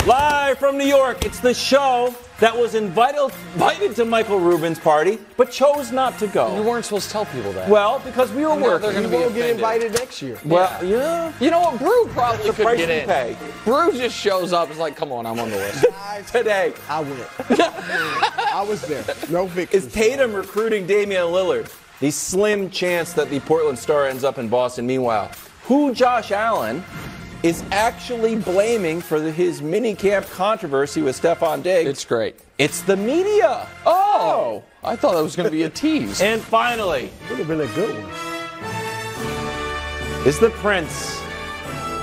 Live from New York, it's the show that was invited to Michael Rubin's party, but chose not to go. You weren't supposed to tell people that. Well, because we were working. They're going to get invited next year. Well, yeah. You know what? Brew probably could get in. Pay. Brew just shows up. It's like, come on, I'm on the list. Today. I went. I was there. No victory. Is Tatum recruiting Damian Lillard? The slim chance that the Portland Star ends up in Boston. Meanwhile, who Josh Allen is actually blaming for his minicamp controversy with Stefon Diggs? It's great. It's the media. Oh, I thought that was going to be a tease. And finally, it would have been a good one. Is the Prince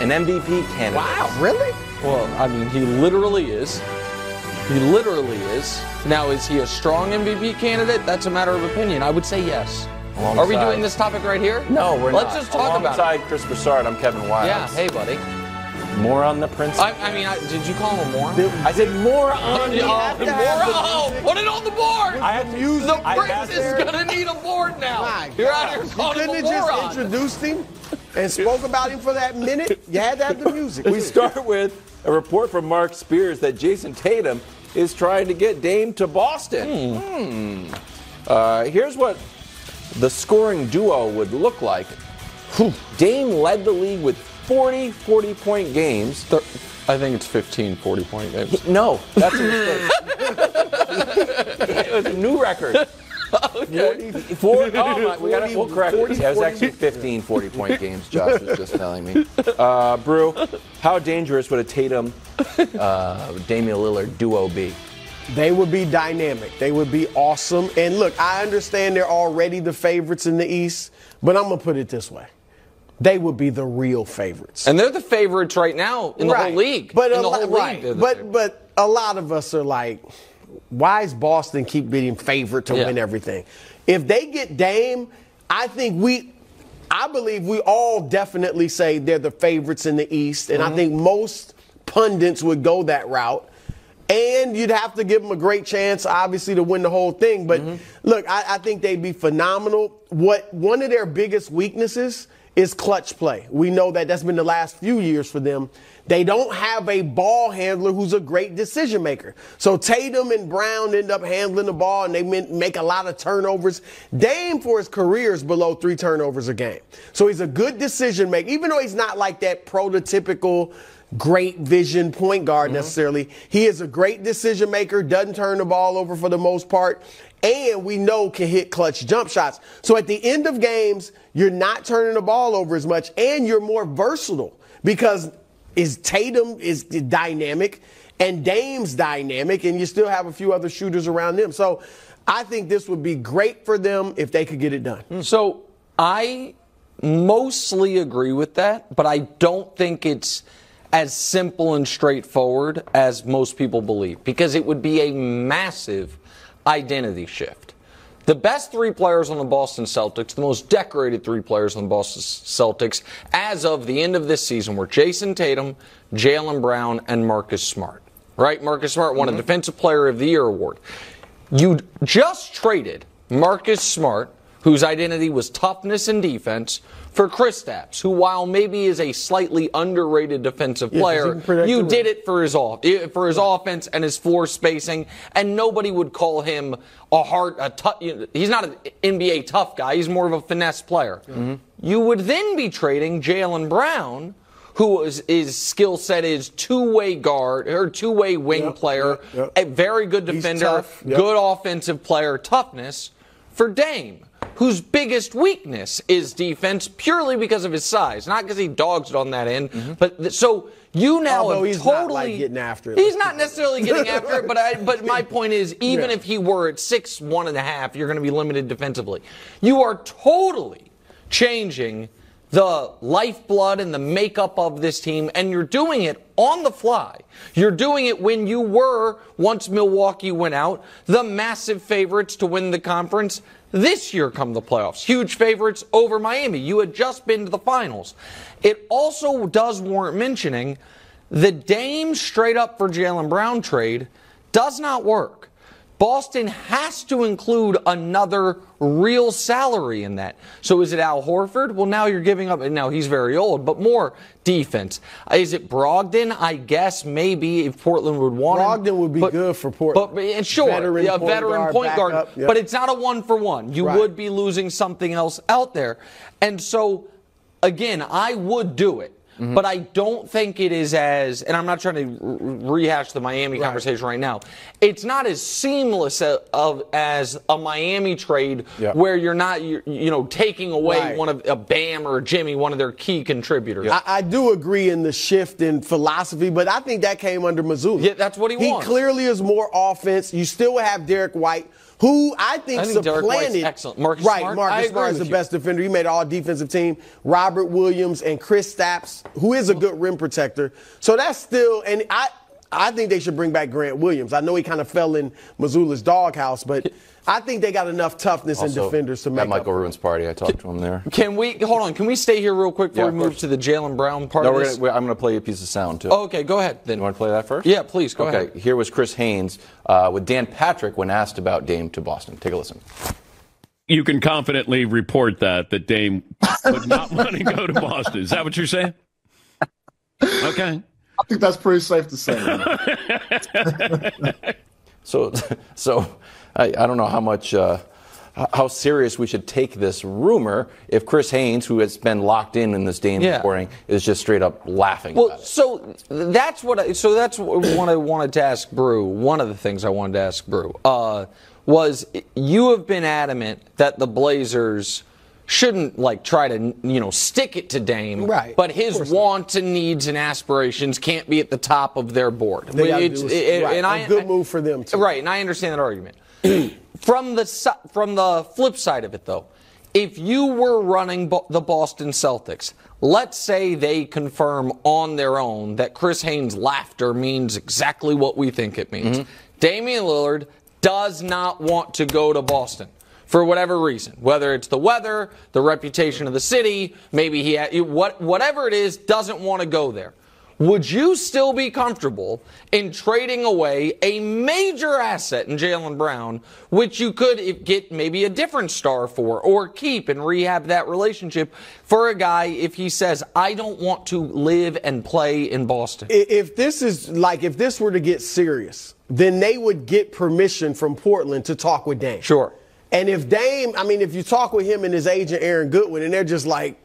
an MVP candidate? Wow, really? Well, I mean, he literally is. He literally is. Now, is he a strong MVP candidate? That's a matter of opinion. I would say yes. Are we doing this topic right here? No, we're not. Let's just talk about it. Alongside Chris Broussard, I'm Kevin Wiles. Yeah, hey, buddy. More on the Prince. I mean, did you call him a moron? I said more on the put it on the board. I have to use the Prince is going to need a board now. You're out here calling him a moron. You couldn't have just introduced him and spoke about him for that minute? You had to have the music. We start with a report from Mark Spears that Jayson Tatum is trying to get Dame to Boston. Here's what the scoring duo would look like. Dame led the league with 40 40-point games. I think it's 15 40-point games. No, that's a mistake. It was a new record. Okay. We'll correct it. It was actually 15 40-point games, Josh was just telling me. Brew, how dangerous would a Tatum, Damian Lillard duo be? They would be dynamic. They would be awesome. And look, I understand they're already the favorites in the East, but I'm going to put it this way. They would be the real favorites. And they're the favorites right now in the whole league. But in the whole league, but a lot of us are like, why is Boston keep being favorite to win everything? If they get Dame, I believe we all definitely say they're the favorites in the East, and I think most pundits would go that route. And you'd have to give them a great chance, obviously, to win the whole thing. But look, I think they'd be phenomenal. One of their biggest weaknesses is clutch play. We know that's been the last few years for them. They don't have a ball handler who's a great decision maker. So Tatum and Brown end up handling the ball, and they make a lot of turnovers. Dame, for his career, is below 3 turnovers a game. So he's a good decision maker, even though he's not like that prototypical great vision point guard necessarily. He is a great decision maker, doesn't turn the ball over for the most part, and we know can hit clutch jump shots. So at the end of games, you're not turning the ball over as much, and you're more versatile because Tatum is dynamic and Dame's dynamic, and you still have a few other shooters around them. So I think this would be great for them if they could get it done. So I mostly agree with that, but I don't think it's as simple and straightforward as most people believe, because it would be a massive identity shift. The best 3 players on the Boston Celtics, the most decorated 3 players on the Boston Celtics as of the end of this season were Jayson Tatum, Jaylen Brown, and Marcus Smart. Right? Marcus Smart won a Defensive Player of the Year award. You just traded Marcus Smart, whose identity was toughness and defense, for Kristaps, who, while maybe is a slightly underrated defensive player, you did it for his offense and his floor spacing, and nobody would call him he's not an NBA tough guy. He's more of a finesse player. You would then be trading Jaylen Brown, his skill set is two-way guard or two-way wing player, a very good defender, good offensive player, toughness, for Dame, whose biggest weakness is defense purely because of his size, not because he dogs it on that end. But so you now have he's totally not like getting after it. He's not necessarily getting after it, but my point is, even if he were at 6'1.5", you're going to be limited defensively. You are totally changing the lifeblood and the makeup of this team, and you're doing it on the fly. You're doing it when you were, once Milwaukee went out, the massive favorites to win the conference. This year come the playoffs. Huge favorites over Miami. You had just been to the finals. It also does warrant mentioning the Dame straight up for Jaylen Brown trade does not work. Boston has to include another real salary in that. So is it Al Horford? Well, now you're giving up, now he's very old, but more defense. Is it Brogdon? I guess maybe if Portland would want him. Brogdon would be good for Portland. But sure, veteran point guard. Yep. But it's not a one-for-one. You would be losing something else out there. And so, again, I would do it. Mm-hmm. But I don't think it is as, and I'm not trying to rehash the Miami conversation right now, it's not as seamless as a Miami trade where you're not, taking away one of a Bam or a Jimmy, one of their key contributors. I do agree in the shift in philosophy, but I think that came under Mazzulla. Yeah, that's what he wants. He clearly is more offense. You still have Derek White, who I think supplanted. Excellent. Marcus Smart? Marcus Smart is the best defender. He made all defensive team. Robert Williams and Chris Stapps, who is a good rim protector. So that's still, and I think they should bring back Grant Williams. I know he kind of fell in Mazzulla's doghouse, but I think they got enough toughness and defenders to make at Michael Rubin's party. I talked to him there. Can we stay here real quick before we move to the Jaylen Brown part of this? I'm going to play you a piece of sound, too. Oh, okay, go ahead. Then. You want to play that first? Yeah, please, go ahead. Okay, here was Chris Haynes with Dan Patrick when asked about Dame to Boston. Take a listen. You can confidently report that Dame would not want to go to Boston. Is that what you're saying? Okay. I think that's pretty safe to say. So I don't know how much how serious we should take this rumor if Chris Haynes, who has been locked in this Dame reporting, is just straight up laughing about it. So that's what I wanted to ask Brew. One of the things I wanted to ask Brew was you have been adamant that the Blazers shouldn't try to stick it to Dame, right? But his wants and needs and aspirations can't be at the top of their board. A good move for them too. Right, and I understand that argument. From the flip side of it, though, if you were running the Boston Celtics, let's say they confirm on their own that Chris Haynes' laughter means exactly what we think it means. Mm-hmm. Damian Lillard does not want to go to Boston. For whatever reason, whether it's the weather, the reputation of the city, maybe whatever it is, doesn't want to go there. Would you still be comfortable in trading away a major asset in Jaylen Brown, which you could get maybe a different star for, or keep and rehab that relationship for a guy if he says, I don't want to live and play in Boston? If this were to get serious, then they would get permission from Portland to talk with Dame. Sure. And if Dame, if you talk with him and his agent, Aaron Goodwin, and they're just like,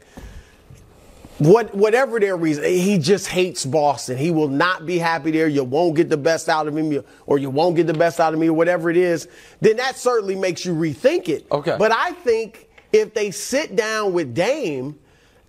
whatever their reason, he just hates Boston. He will not be happy there. You won't get the best out of him, or you won't get the best out of me, or whatever it is, then that certainly makes you rethink it. Okay. But I think if they sit down with Dame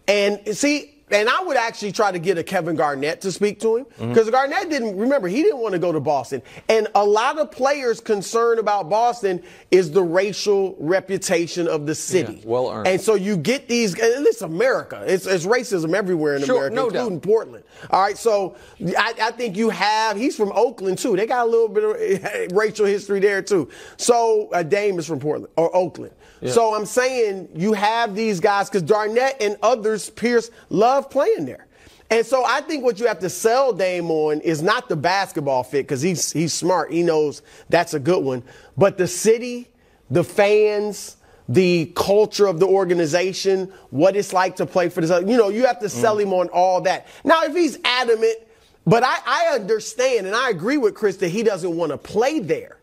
and I would actually try to get a Kevin Garnett to speak to him, because Garnett didn't want to go to Boston. And a lot of players' concern about Boston is the racial reputation of the city. Yeah, well earned. And so you get these, and it's America. It's racism everywhere in America, including Portland. All right, so I think he's from Oakland too. They got a little bit of racial history there too. So Dame is from Portland or Oakland. Yeah. So I'm saying you have these guys, because Garnett and others, Pierce, love playing there. And so I think what you have to sell Dame on is not the basketball fit, because he's smart. He knows that's a good one. But the city, the fans, the culture of the organization, what it's like to play for this. You have to sell him on all that. Now, if he's adamant, but I understand and I agree with Chris that he doesn't want to play there.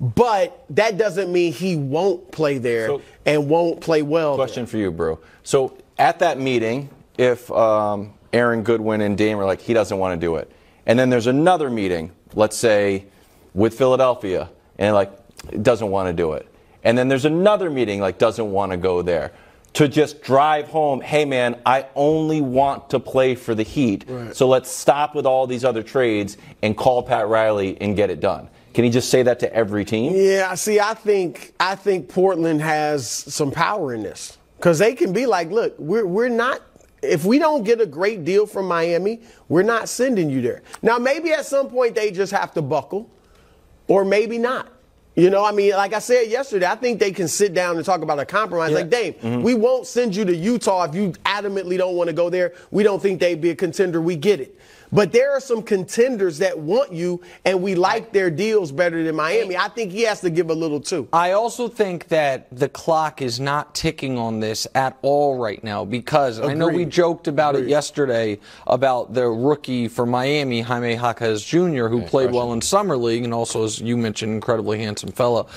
But that doesn't mean he won't play there and won't play well. Question for you, bro. So at that meeting, if Aaron Goodwin and Dame are like, he doesn't want to do it, and then there's another meeting, let's say with Philadelphia, and doesn't want to do it, and then there's another meeting doesn't want to go there, to just drive home, hey man, I only want to play for the Heat, so let's stop with all these other trades and call Pat Riley and get it done. Can he just say that to every team? Yeah, see, I think Portland has some power in this, because they can be like, look, we're not, if we don't get a great deal from Miami, we're not sending you there. Now, maybe at some point they just have to buckle, or maybe not. Like I said yesterday, I think they can sit down and talk about a compromise. Yeah. Like, Dame, we won't send you to Utah if you adamantly don't want to go there. We don't think they'd be a contender. We get it. But there are some contenders that want you, and we like their deals better than Miami. I think he has to give a little too. I also think that the clock is not ticking on this at all right now because I know we joked about it yesterday about the rookie for Miami, Jaime Jaquez Jr., who played well in Summer League and also, as you mentioned, incredibly handsome fellow,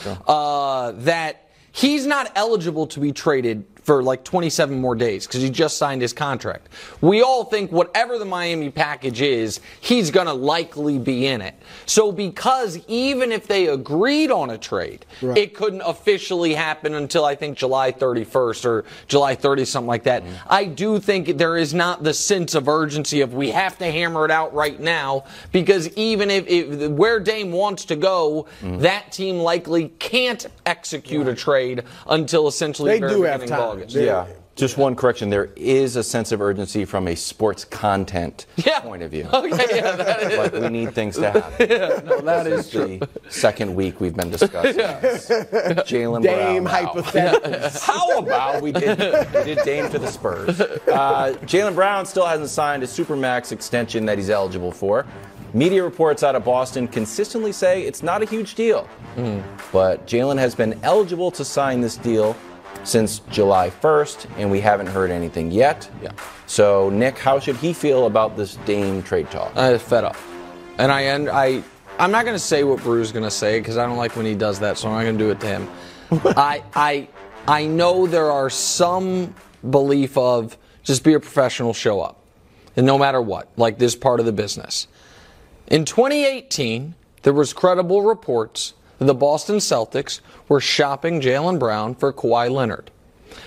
that he's not eligible to be traded for like 27 more days because he just signed his contract. We all think whatever the Miami package is, he's going to likely be in it. So because even if they agreed on a trade, it couldn't officially happen until I think July 31st or July 30th, something like that. I do think there is not the sense of urgency of we have to hammer it out right now because even if where Dame wants to go, that team likely can't execute a trade until essentially they do have time. August. Yeah. Just one correction. There is a sense of urgency from a sports content point of view. Okay, yeah, that is. Like we need things to happen. No, that is true. The second week we've been discussing this. Jaylen Dame Brown. hypotheticals. How about we did Dame to the Spurs? Jaylen Brown still hasn't signed a Supermax extension that he's eligible for. Media reports out of Boston consistently say it's not a huge deal. But Jaylen has been eligible to sign this deal since July 1st, and we haven't heard anything yet. So, Nick, how should he feel about this Dame trade talk? Fed up. And I'm not going to say what Brew's going to say because I don't like when he does that, so I'm not going to do it to him. I know there are some belief of just be a professional, show up. And no matter what, like this part of the business. In 2018, there was credible reports that the Boston Celtics were shopping Jaylen Brown for Kawhi Leonard.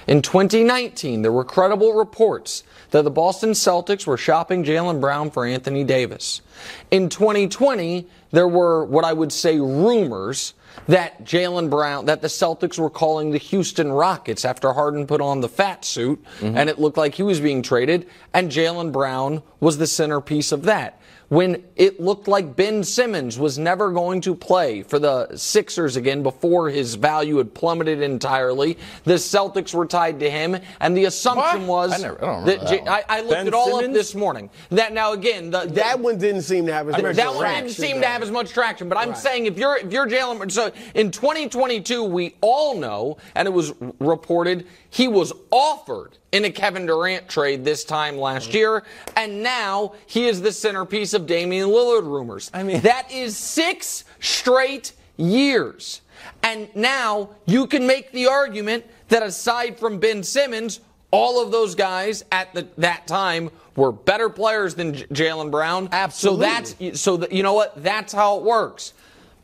In 2019, there were credible reports that the Boston Celtics were shopping Jaylen Brown for Anthony Davis. In 2020, there were what I would say rumors that Jaylen Brown, that the Celtics were calling the Houston Rockets after Harden put on the fat suit and it looked like he was being traded, and Jaylen Brown was the centerpiece of that. When it looked like Ben Simmons was never going to play for the Sixers again before his value had plummeted entirely, the Celtics were tied to him, and the assumption was I don't remember that I looked it all up this morning. That now again, that one didn't seem to have as much traction. That one didn't seem to have as much traction. But I'm saying if you're Jaylen, so in 2022 we all know, and it was reported, he was offered in a Kevin Durant trade this time last year, and now he is the centerpiece of Damian Lillard rumors. I mean, that is 6 straight years. And now you can make the argument that aside from Ben Simmons, all of those guys at that time were better players than Jaylen Brown. Absolutely. So you know what? That's how it works.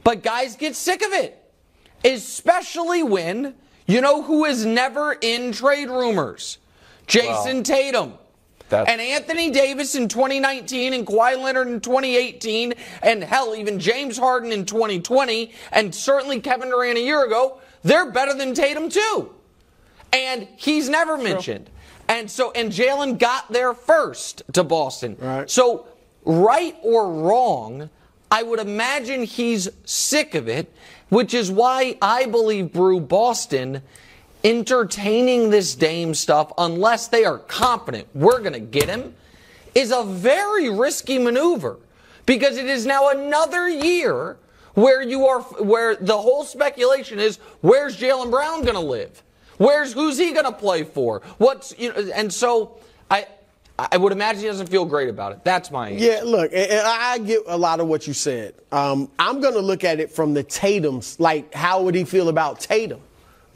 But guys get sick of it, especially when you know who is never in trade rumors. Jayson Tatum. And Anthony Davis in 2019 and Kawhi Leonard in 2018 and hell, even James Harden in 2020 and certainly Kevin Durant a year ago, they're better than Tatum too. And he's never mentioned. And Jaylen got there first to Boston. Right. So right or wrong, I would imagine he's sick of it, which is why I believe Boston entertaining this Dame stuff, unless they are confident we're going to get him, is a very risky maneuver because it is now another year where the whole speculation is where's Jaylen Brown going to live? Who's he going to play for? And so I would imagine he doesn't feel great about it. That's my answer. Yeah, look, and I get a lot of what you said. I'm going to look at it from the Tatum's, like how would he feel about Tatum?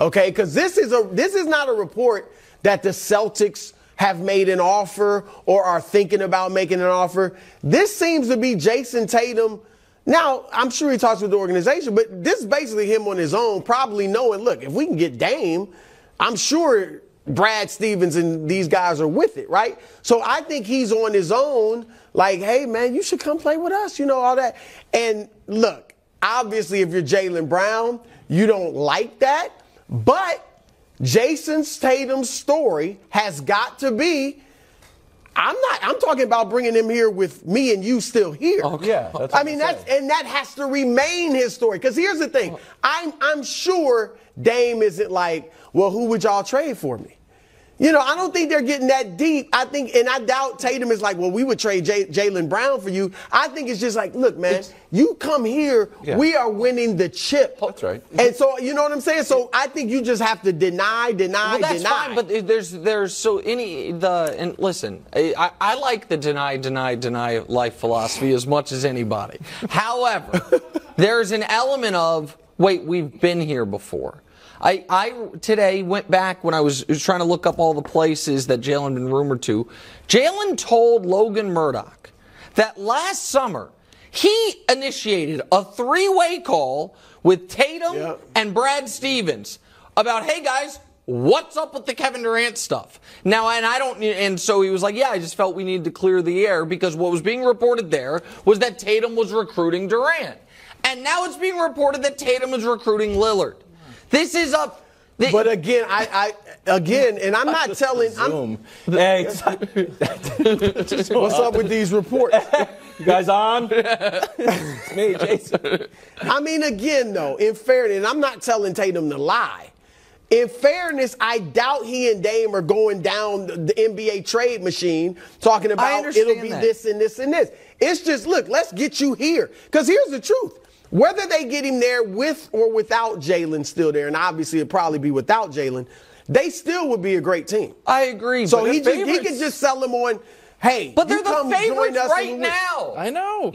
Okay, because this is not a report that the Celtics have made an offer or are thinking about making an offer. This seems to be Jayson Tatum. Now, I'm sure he talks with the organization, but this is basically him on his own, probably knowing, look, if we can get Dame, I'm sure Brad Stevens and these guys are with it, right? So I think he's on his own, like, hey, man, you should come play with us, all that. And look, obviously, if you're Jaylen Brown, you don't like that. But Jayson Tatum's story has got to be, I'm talking about bringing him here with me and you still here. Oh, yeah. That has to remain his story. Because here's the thing. I'm sure Dame isn't like, well, who would y'all trade for me? You know, I don't think they're getting that deep. I think, and I doubt Tatum is like, well, we would trade Jaylen Brown for you. I think it's just like, look, man, you come here, we are winning the chip. That's right. And so, you know what I'm saying? So I think you just have to deny. Well, that's fine, but there's so and listen, I like the deny life philosophy as much as anybody. However, there's an element of, wait, we've been here before. I today went back when I was trying to look up all the places that Jalen been rumored to. Jalen told Logan Murdoch that last summer he initiated a 3-way call with Tatum and Brad Stevens about, hey guys, what's up with the Kevin Durant stuff? Now, and so he was like, yeah, I just felt we needed to clear the air because what was being reported there was that Tatum was recruiting Durant. And now it's being reported that Tatum is recruiting Lillard. This is a. But again, and I'm not telling. Hey, what's up with these reports? You guys on? It's me, Jason. I mean, again, though, in fairness, and I'm not telling Tatum to lie. In fairness, I doubt he and Dame are going down the NBA trade machine talking about it'll be this and this and this. It's just, look, let's get you here. Because here's the truth. Whether they get him there with or without Jalen still there, and obviously it'll probably be without Jalen, they still would be a great team. I agree. So he could just sell them on, hey, but they're the favorites right now. I know.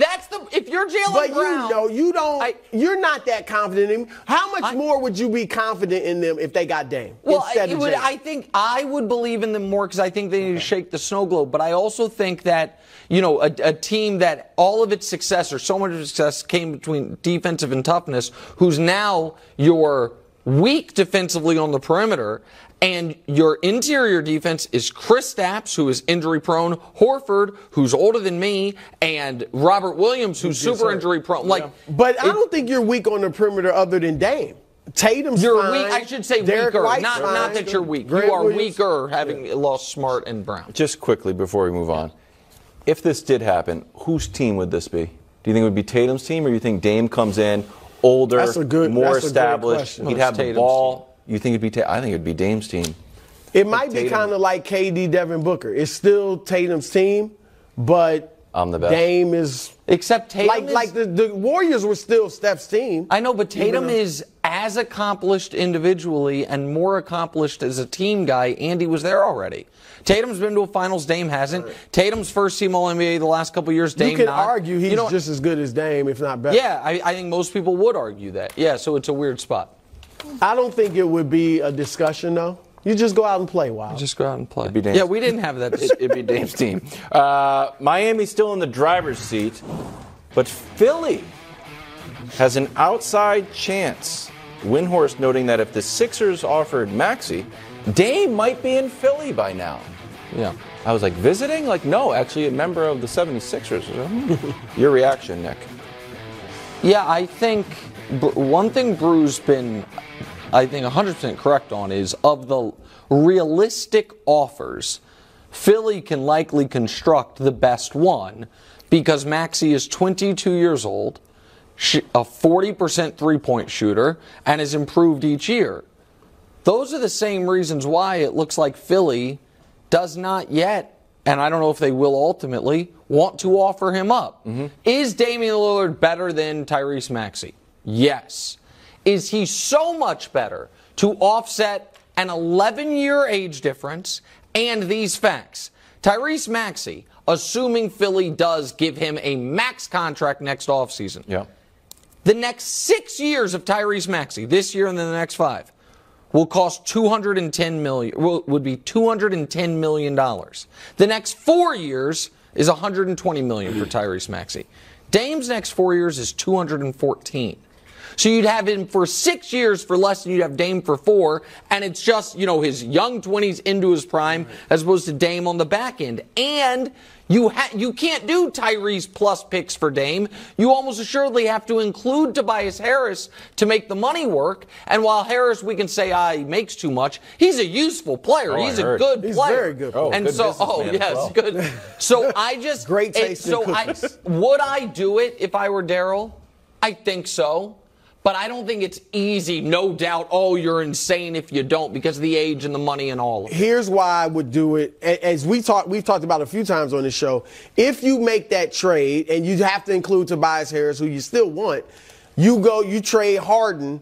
If you're Jalen Brown. But you're not that confident in him. How much more would you be confident in them if they got Dame instead of Jalen? I think I would believe in them more because I think they need to shake the snow globe. But I also think that, you know, a team that all of its success or so much of its success came between defensive and toughness, who's now your weak defensively on the perimeter, and your interior defense is Kristaps, who is injury prone, Horford, who's older than me, and Robert Williams, who's super injury prone. But I don't think you're weak on the perimeter other than Dame. Tatum's fine. Weak. I should say Derek weaker. White's Not that you're weak. Grant you are Williams. weaker having lost Smart and Brown. Just quickly before we move on, if this did happen, whose team would this be? Do you think it would be Tatum's team, or do you think Dame comes in older, more established? He'd have the ball. You think it'd be Tatum? I think it'd be Dame's team. It might be kind of like KD, Devin Booker. It's still Tatum's team, but I'm the best. Dame is. Except Tatum like the Warriors were still Steph's team. I know, but Tatum is as accomplished individually and more accomplished as a team guy. Andy was there already. Tatum's been to a finals. Dame hasn't. Right. Tatum's first team All-NBA the last couple of years. Dame you can not. argue he's just as good as Dame, if not better. Yeah, I think most people would argue that. Yeah, so it's a weird spot. I don't think it would be a discussion, though. You just go out and play, Wild. Just go out and play. Yeah, we didn't have that. It'd be Dame's team. Miami's still in the driver's seat, but Philly has an outside chance. Windhorst noting that if the Sixers offered Maxey, Dame might be in Philly by now. Yeah. I was like, visiting? Like, no, actually a member of the 76ers. Your reaction, Nick? Yeah, I think one thing Brew's been, I think, 100% correct on is of the realistic offers, Philly can likely construct the best one because Maxey is 22 years old, a 40% three-point shooter, and has improved each year. Those are the same reasons why it looks like Philly does not yet, and I don't know if they will ultimately, want to offer him up. Mm-hmm. Is Damian Lillard better than Tyrese Maxey? Yes. Is he so much better to offset an 11-year age difference and these facts? Tyrese Maxey, assuming Philly does give him a max contract next offseason. Yeah. The next 6 years of Tyrese Maxey, this year and then the next 5, will cost $210 million. Would be $210 million. The next 4 years is $120 million for Tyrese Maxey. Dame's next 4 years is $214. So you'd have him for 6 years for less than you'd have Dame for 4, and it's just, you know, his young 20s into his prime as opposed to Dame on the back end. And you can't do Tyrese plus picks for Dame. You almost assuredly have to include Tobias Harris to make the money work. And while Harris, we can say, he makes too much, he's a useful player. He's a good player. He's very good. And good so, yes, good. So I just great taste in cookies. Would I do it if I were Daryl? I think so. But I don't think it's easy, no doubt. Oh, you're insane if you don't because of the age and the money and all of it. Here's why I would do it. As we've talked about a few times on this show. If you make that trade, and you have to include Tobias Harris, who you still want, you trade Harden.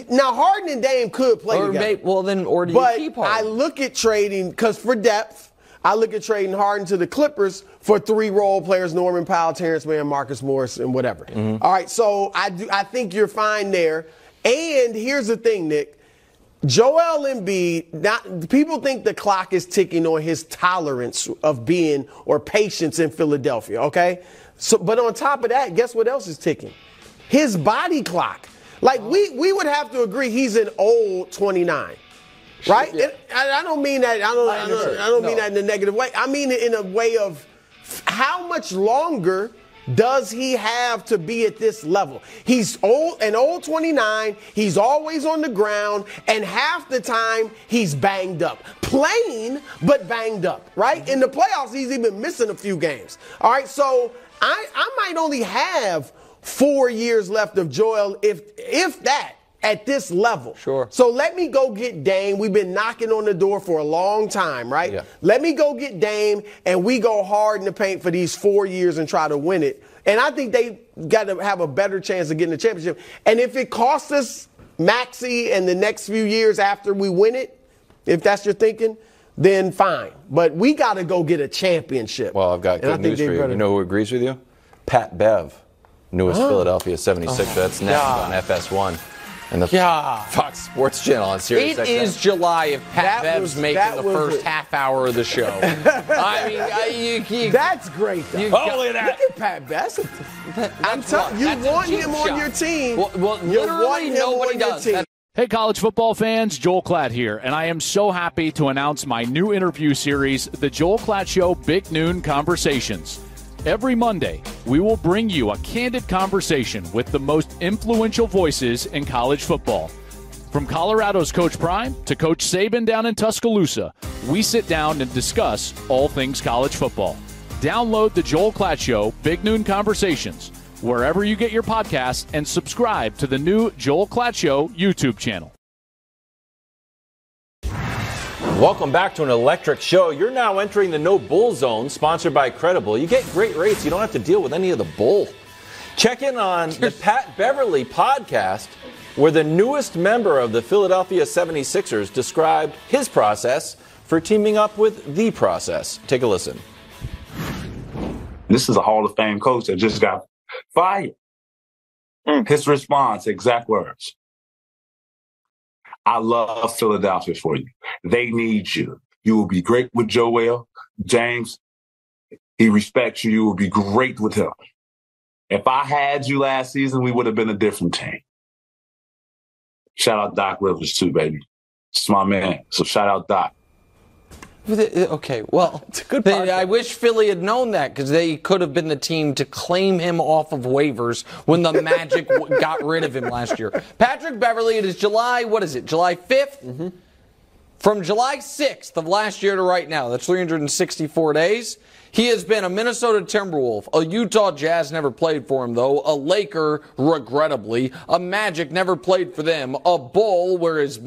Now, Harden and Dame could play together. Or do you keep Harden? But I look at trading, because for depth, I look at trading Harden to the Clippers for 3 role players: Norman Powell, Terrence Mann, Marcus Morris, and whatever. Mm-hmm. All right, so I think you're fine there. And here's the thing, Nick. Joel Embiid, people think the clock is ticking on his tolerance of being or patience in Philadelphia, okay? But on top of that, guess what else is ticking? His body clock. Like, we would have to agree he's an old 29. Right? Yeah. I don't mean that. I don't mean that in a negative way. I mean it in a way of how much longer does he have to be at this level? He's an old 29. He's always on the ground, and half the time he's banged up, playing but banged up. Right? In the playoffs, he's even missing a few games. All right, so I might only have 4 years left of Joel, if that. At this level. Sure. So let me go get Dame. We've been knocking on the door for a long time, right? Yeah. Let me go get Dame, and we go hard in the paint for these 4 years and try to win it. And I think they got to have a better chance of getting the championship. And if it costs us Maxey and the next few years after we win it, if that's your thinking, then fine. But we got to go get a championship. Well, I've got good news for you. You know who agrees with you? Pat Bev, newest Philadelphia 76er. That's next on FS1. And the Fox Sports Channel on Sirius XM. It is July if Pat Bev's making the first half hour of the show. I mean, that's great, though. Look at that. Look at Pat Bev. I'm telling you, want him on your team. Well, literally nobody does. Hey, college football fans, Joel Klatt here, and I am so happy to announce my new interview series, The Joel Klatt Show Big Noon Conversations. Every Monday, we will bring you a candid conversation with the most influential voices in college football. From Colorado's Coach Prime to Coach Saban down in Tuscaloosa, we sit down and discuss all things college football. Download the Joel Klatt Show Big Noon Conversations wherever you get your podcasts and subscribe to the new Joel Klatt Show YouTube channel. Welcome back to an electric show. You're now entering the No Bull Zone, sponsored by Credible. You get great rates. You don't have to deal with any of the bull. Check in on the Pat Beverley podcast, where the newest member of the Philadelphia 76ers described his process for teaming up with The Process. Take a listen. This is a Hall of Fame coach that just got fired. His response, exact words: I love Philadelphia for you. They need you. You will be great with Joel. James, he respects you. You will be great with him. If I had you last season, we would have been a different team. Shout out Doc Rivers, too, baby. It's my man. So shout out Doc. Okay, well, it's a good I wish Philly had known that, because they could have been the team to claim him off of waivers when the Magic got rid of him last year. Patrick Beverley, it is July 5th? Mm-hmm. From July 6th of last year to right now, that's 364 days. He has been a Minnesota Timberwolf, a Utah Jazz, never played for him, though, a Laker, regrettably, a Magic, never played for them, a Bull, where his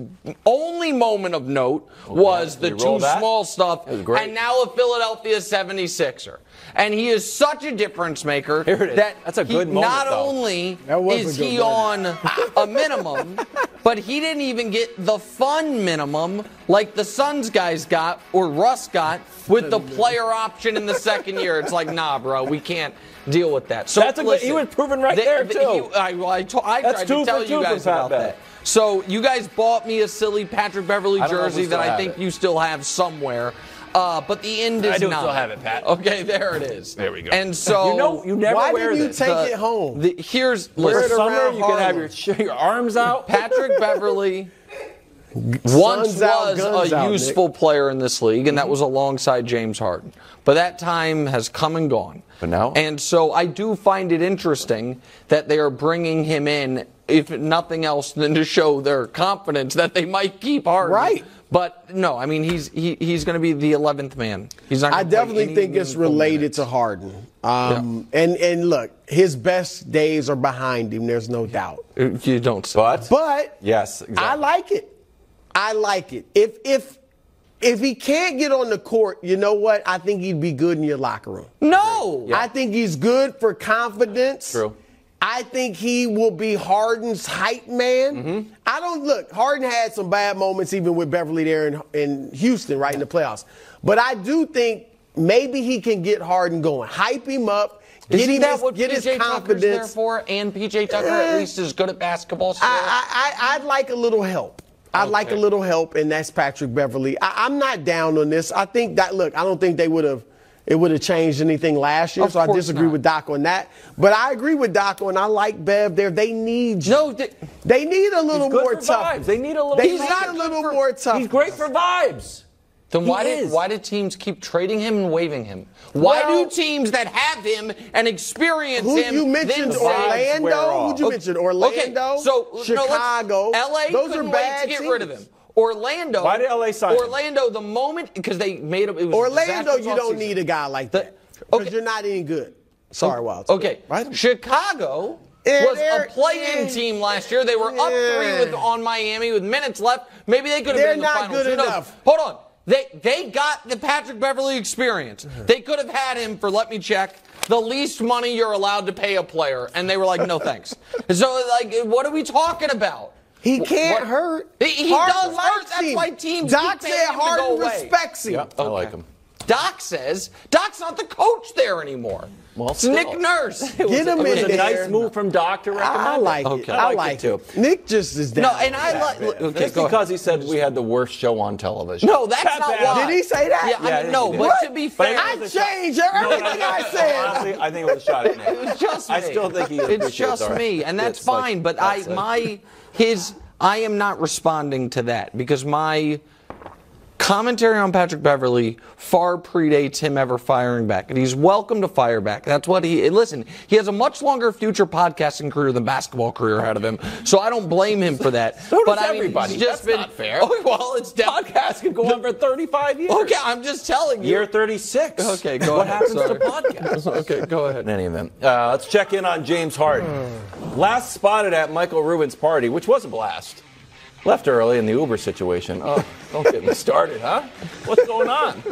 only moment of note was the too small stuff, and now a Philadelphia 76er. And he is such a difference maker that's a good moment, not only is he on a minimum, but he didn't even get the fun minimum like the Suns guys got, or Russ got, with the player option in the second year. It's like, nah, bro, we can't deal with that. So that's he was proven right there, too. I tried to tell you guys about that. So you guys bought me a silly Patrick Beverley jersey that I think you still have somewhere. But the end is not. I do still have it, Pat. Okay, there it is. There we go. And so you never why didn't you take it home? Here's summer, you can have your arms out. Patrick Beverley once out, was a useful player in this league, and that was alongside James Harden. But that time has come and gone. But now? And so I do find it interesting that they are bringing him in, if nothing else than to show their confidence that they might keep Harden. Right. But no, I mean, he's going to be the 11th man. He's not. I definitely think it's related to Harden. And look, his best days are behind him. There's no doubt. You don't say. But yes, exactly. I like it. I like it. If he can't get on the court, you know what? I think he'd be good in your locker room. No. I think he's good for confidence. True. I think he will be Harden's hype man. Harden had some bad moments even with Beverley there in Houston, right in the playoffs. But I do think maybe he can get Harden going. Hype him up. Isn't that what get his PJ Tucker's confidence there for? And PJ Tucker at least is good at basketball still? I'd like a little help. I'd like a little help, and that's Patrick Beverley. I'm not down on this. I think that, look, I don't think it would have changed anything last year, so I disagree with Doc on that. But I agree with Doc on I like Bev there. They need you. No, they need a little more tough. Vibes. They need a little. They need a little more tough. He's great for vibes. Then why did teams keep trading him and waiving him? Why do teams that have him and experience him? You mentioned Orlando. Who'd you mention? Orlando. So Chicago. LA those couldn't are wait bad to get teams. rid of him. Orlando. Why did LA sign him? Orlando, the moment because they made it was Orlando. You don't need a guy like that because you're not any good. Sorry, Wild. Okay. Chicago was a play-in team last year. They were up 3 on Miami with minutes left. Maybe they could have been in the finals. They're not good enough. Hold on. They got the Patrick Beverley experience. They could have had him for, let me check, the least money you're allowed to pay a player. And they were like, no thanks. So, what are we talking about? He can't hurt. He does hurt. That's why teams Doc keep said paying him to go Harden away. respects him. I like him. Doc says Doc's not the coach there anymore. Well, it's Nick Nurse. Get him in there. It was a nice move from Doc to recommend I like it. Okay. I like it too. Nick just is down. No, and I like. Okay, just because he said we had the worst show on television. No, that's not why. Did he say that? Yeah, I mean, no. But to be fair, I changed everything I said. Honestly, I think it was a shot at Nick. It was just me. I still think it's just me, and that's fine. But I am not responding to that because my commentary on Patrick Beverley far predates him ever firing back. And he's welcome to fire back. That's what he has a much longer future podcasting career than basketball career ahead of him. So I don't blame him for that. But everybody. That's not fair. Oh, well, it's podcast can go on for 35 years. Okay, I'm just telling you. Year 36. Okay, go what ahead. What happens to podcasts? Okay, go ahead. In any event, let's check in on James Harden. Last spotted at Michael Rubin's party, which was a blast. Left early in the Uber situation. Oh, don't get me started, huh? What's going on?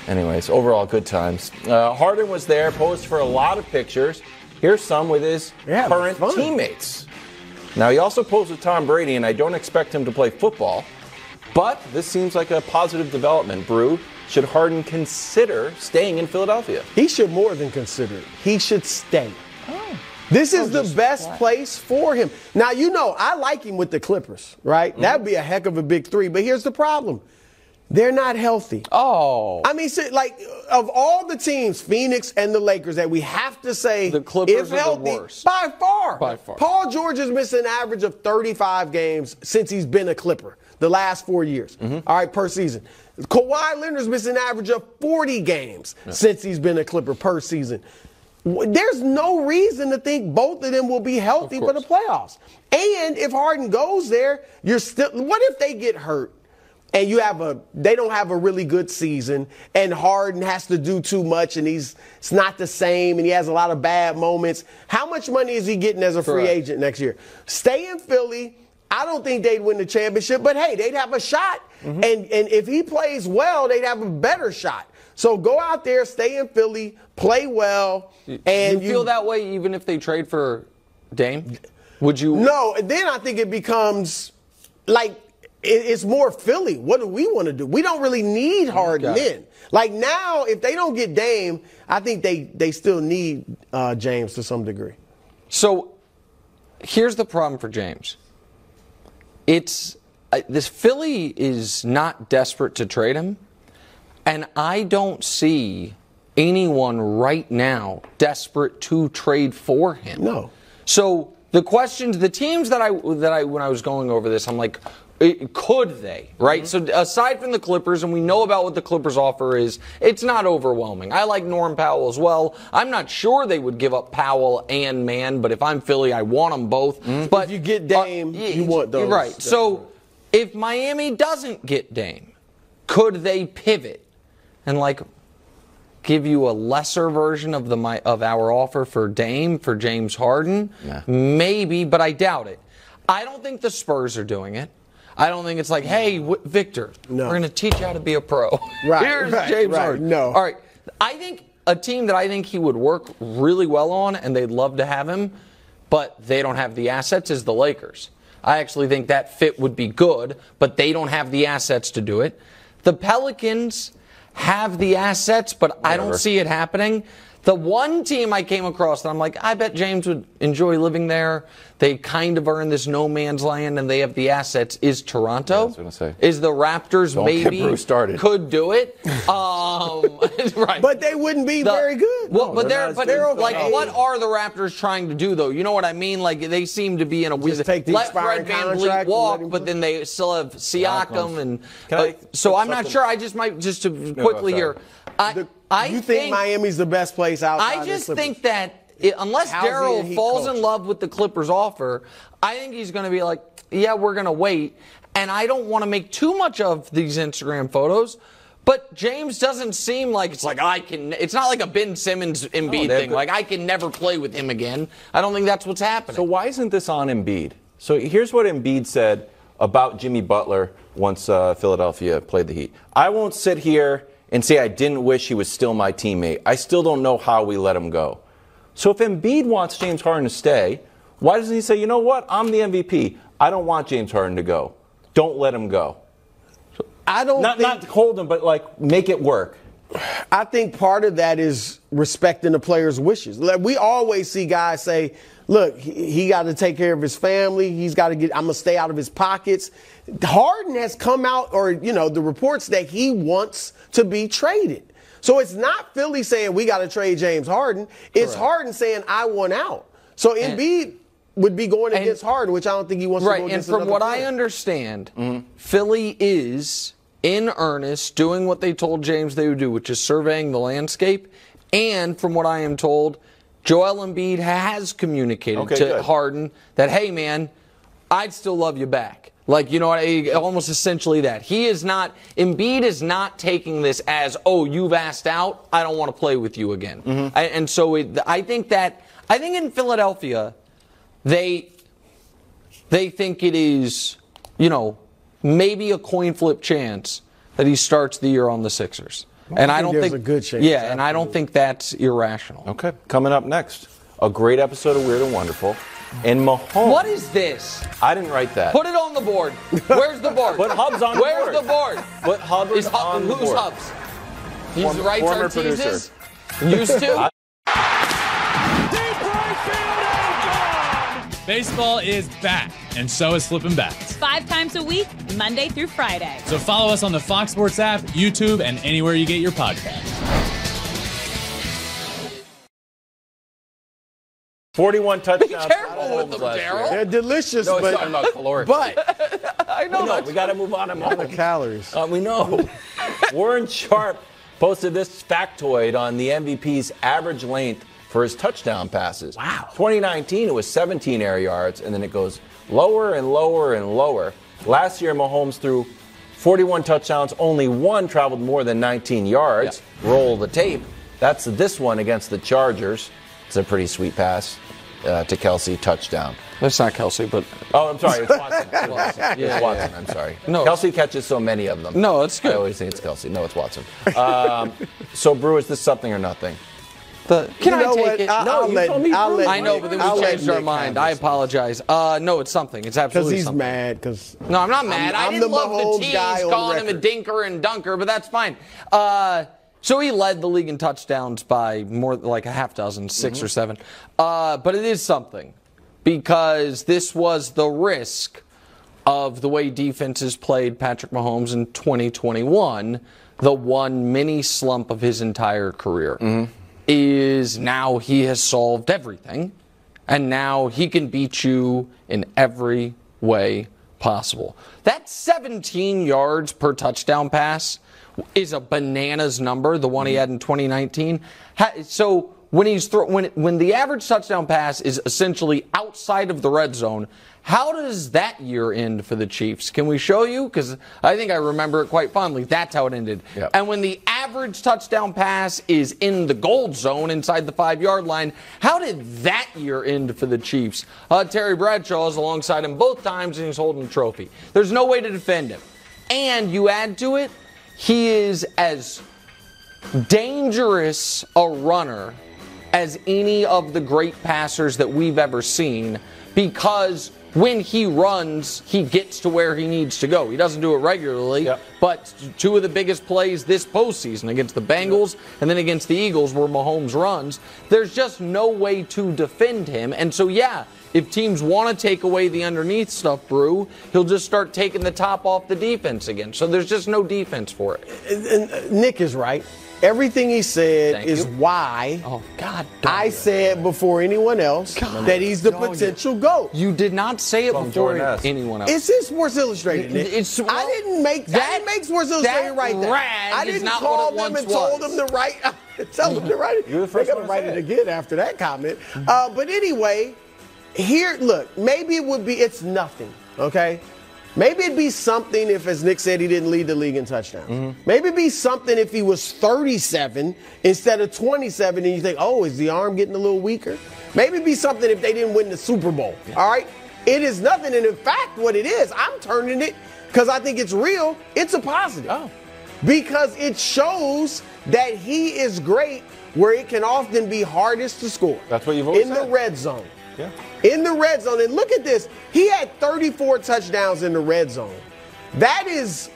Anyways, overall, good times. Harden was there, posed for a lot of pictures. Here's some with his current teammates. Now, he also posed with Tom Brady, and I don't expect him to play football. But this seems like a positive development. Brew, should Harden consider staying in Philadelphia? He should more than consider it. He should stay. This is the best place for him. Now, I like him with the Clippers, right? Mm-hmm. That would be a heck of a big 3. But here's the problem. They're not healthy. Oh. I mean, of all the teams, Phoenix and the Lakers, that we have to say, the Clippers if healthy, are the worst. By far. By far. Paul George has missed an average of 35 games since he's been a Clipper, the last 4 years, all right, per season. Kawhi Leonard's missed an average of 40 games since he's been a Clipper per season. There's no reason to think both of them will be healthy for the playoffs. And if Harden goes there, what if they get hurt and they don't have a really good season and Harden has to do too much and it's not the same and he has a lot of bad moments? How much money is he getting as a free agent next year? Stay in Philly. I don't think they'd win the championship, but hey, they'd have a shot. Mm-hmm. And if he plays well, they'd have a better shot. So go out there, stay in Philly, play well. And you feel that way even if they trade for Dame? Would you? No, then I think it becomes like it's more Philly. What do we want to do? We don't really need Harden then. Like now, if they don't get Dame, I think they still need James to some degree. So here's the problem for James. This Philly is not desperate to trade him. And I don't see anyone right now desperate to trade for him. No. So the teams that I when I was going over this, I'm like, Could they, right? So aside from the Clippers, and we know about what the Clippers offer is, it's not overwhelming. I like Norm Powell as well. I'm not sure they would give up Powell and Man, but if I'm Philly, I want them both. But if you get Dame, you want those. Right. So if Miami doesn't get Dame, could they pivot and give you a lesser version of our offer for Dame, for James Harden? Nah. Maybe, but I doubt it. I don't think the Spurs are doing it. I don't think it's like, hey, Victor, we're going to teach you how to be a pro. Right. Here's James Harden. No. All right. I think a team that I think he would work really well on, and they'd love to have him, but they don't have the assets, is the Lakers. I actually think that fit would be good, but they don't have the assets to do it. The Pelicans have the assets, but I don't see it happening. The one team I came across that I'm like, I bet James would enjoy living there. They kind of are in this no man's land, and they have the assets. Is Toronto? Yeah, I was gonna say. Is the Raptors Don't maybe get Bruce started. could do it? Right. But they wouldn't be very good. Well, but they're they're not as like, good. what are the Raptors trying to do though? You know what I mean? Like they seem to be in a weird. take the Let expiring Fred VanVleet contract and walk, let him but play. then they still have Siakam and. Can I So put I'm not something- sure. I just might just to quickly sorry. here. I You think Miami's the best place outside? I just the Clippers? think that unless How's he a Daryl Heat falls coach? in love with the Clippers offer, I think he's going to be like, yeah, we're going to wait. And I don't want to make too much of these Instagram photos. But James doesn't seem like it's like I can. It's not like a Ben Simmons Embiid they're thing. good. Like I can never play with him again. I don't think that's what's happening. So why isn't this on Embiid? So here's what Embiid said about Jimmy Butler once Philadelphia played the Heat. I won't sit here and say I didn't wish he was still my teammate. I still don't know how we let him go. So if Embiid wants James Harden to stay, why doesn't he say, you know what, I'm the MVP. I don't want James Harden to go. Don't let him go. I don't Not hold him, but like make it work. I think part of that is respecting the player's wishes. Like, we always see guys say, look, he got to take care of his family. He's got to I'm going to stay out of his pockets. Harden has come out, or, the reports that he wants to be traded. So it's not Philly saying we got to trade James Harden. It's Harden saying I want out. So Embiid would be going against Harden, which I don't think he wants to go against. And from what player. I understand, Philly is in earnest doing what they told James they would do, which is surveying the landscape. And from what I am told, Joel Embiid has communicated to good. Harden that, hey, man, I'd still love you back. Like, almost essentially that. Embiid is not taking this as, oh, you've asked out, I don't want to play with you again. And so I think in Philadelphia, they think it is, maybe a coin flip chance that he starts the year on the Sixers. And I don't there's think a good chance. Yeah, and I don't think that's irrational. Okay, coming up next, a great episode of Weird and Wonderful. And Mahomes. What is this? I didn't write that. Put it on the board. Where's the board? Put Hubs on the Where's board. the board? Put Hubbard on the Who's board. Hubs? He Former writes our producer. teases? Used to? Baseball is back, and so is Flippin' Bats. 5 times a week, Monday through Friday. So follow us on the Fox Sports app, YouTube, and anywhere you get your podcasts. 41 touchdowns. Careful with them, last year. Daryl. They're delicious, No, but it's talking about caloric. I know No, we got to move on to the Mahomes. calories. We know. Warren Sharp posted this factoid on the MVP's average length for his touchdown passes. Wow. 2019, it was 17 air yards, and then it goes lower and lower and lower. Last year, Mahomes threw 41 touchdowns. Only one traveled more than 19 yards. Yeah. Roll the tape. That's this one against the Chargers. It's a pretty sweet pass to Kelsey, touchdown. That's not Kelsey, but Oh, I'm sorry. It's Watson. It's Watson. I'm sorry. No. Kelsey catches so many of them. No, it's good. I always think it's Kelsey. No, it's Watson. So, Brew, is this something or nothing? can You I know take what? it? I'll let I know, but then I'll we let changed our Nick mind. have I this. apologize. No, it's something. It's Because absolutely he's something. mad. Because No, I'm not mad. I I'm didn't the love Mahomes the guy tease on calling him a record. dinker and dunker, but that's fine. So he led the league in touchdowns by more like a half dozen, 6 or 7. But it is something because this was the risk of the way defenses played Patrick Mahomes in 2021, the one mini slump of his entire career. Is now he has solved everything, and now he can beat you in every way possible. That 17 yards per touchdown pass is a bananas number, the one he had in 2019. So when when the average touchdown pass is essentially outside of the red zone, how does that year end for the Chiefs? Can we show you? Because I think I remember it quite fondly. That's how it ended. Yep. And when the average touchdown pass is in the gold zone inside the 5-yard line, how did that year end for the Chiefs? Terry Bradshaw is alongside him both times, and he's holding a trophy. There's no way to defend him. And you add to it, he is as dangerous a runner as any of the great passers that we've ever seen, because when he runs, he gets to where he needs to go. He doesn't do it regularly, but two of the biggest plays this postseason, against the Bengals and then against the Eagles, where Mahomes runs, there's just no way to defend him. And so, if teams want to take away the underneath stuff, Brew, he'll just start taking the top off the defense again. So there's just no defense for it. And Nick is right. Everything he said is why I said before anyone else that he's the potential GOAT. You did not say it before anyone else. It's in Sports Illustrated, Nick. I didn't make Sports Illustrated write that. I didn't call them and told them to write. Tell them to write it. You're the first They're going to write it again after that comment. But anyway, look, maybe it's nothing, okay? Maybe it'd be something if, as Nick said, he didn't lead the league in touchdowns. Maybe it'd be something if he was 37 instead of 27 and you think, oh, is the arm getting a little weaker? Maybe it'd be something if they didn't win the Super Bowl, all right? It is nothing, and in fact, what it is, I'm turning it, because I think it's real, it's a positive. Because it shows that he is great where it can often be hardest to score. That's what you've always said. In the red zone. Yeah. In the red zone. And look at this. He had 34 touchdowns in the red zone. That is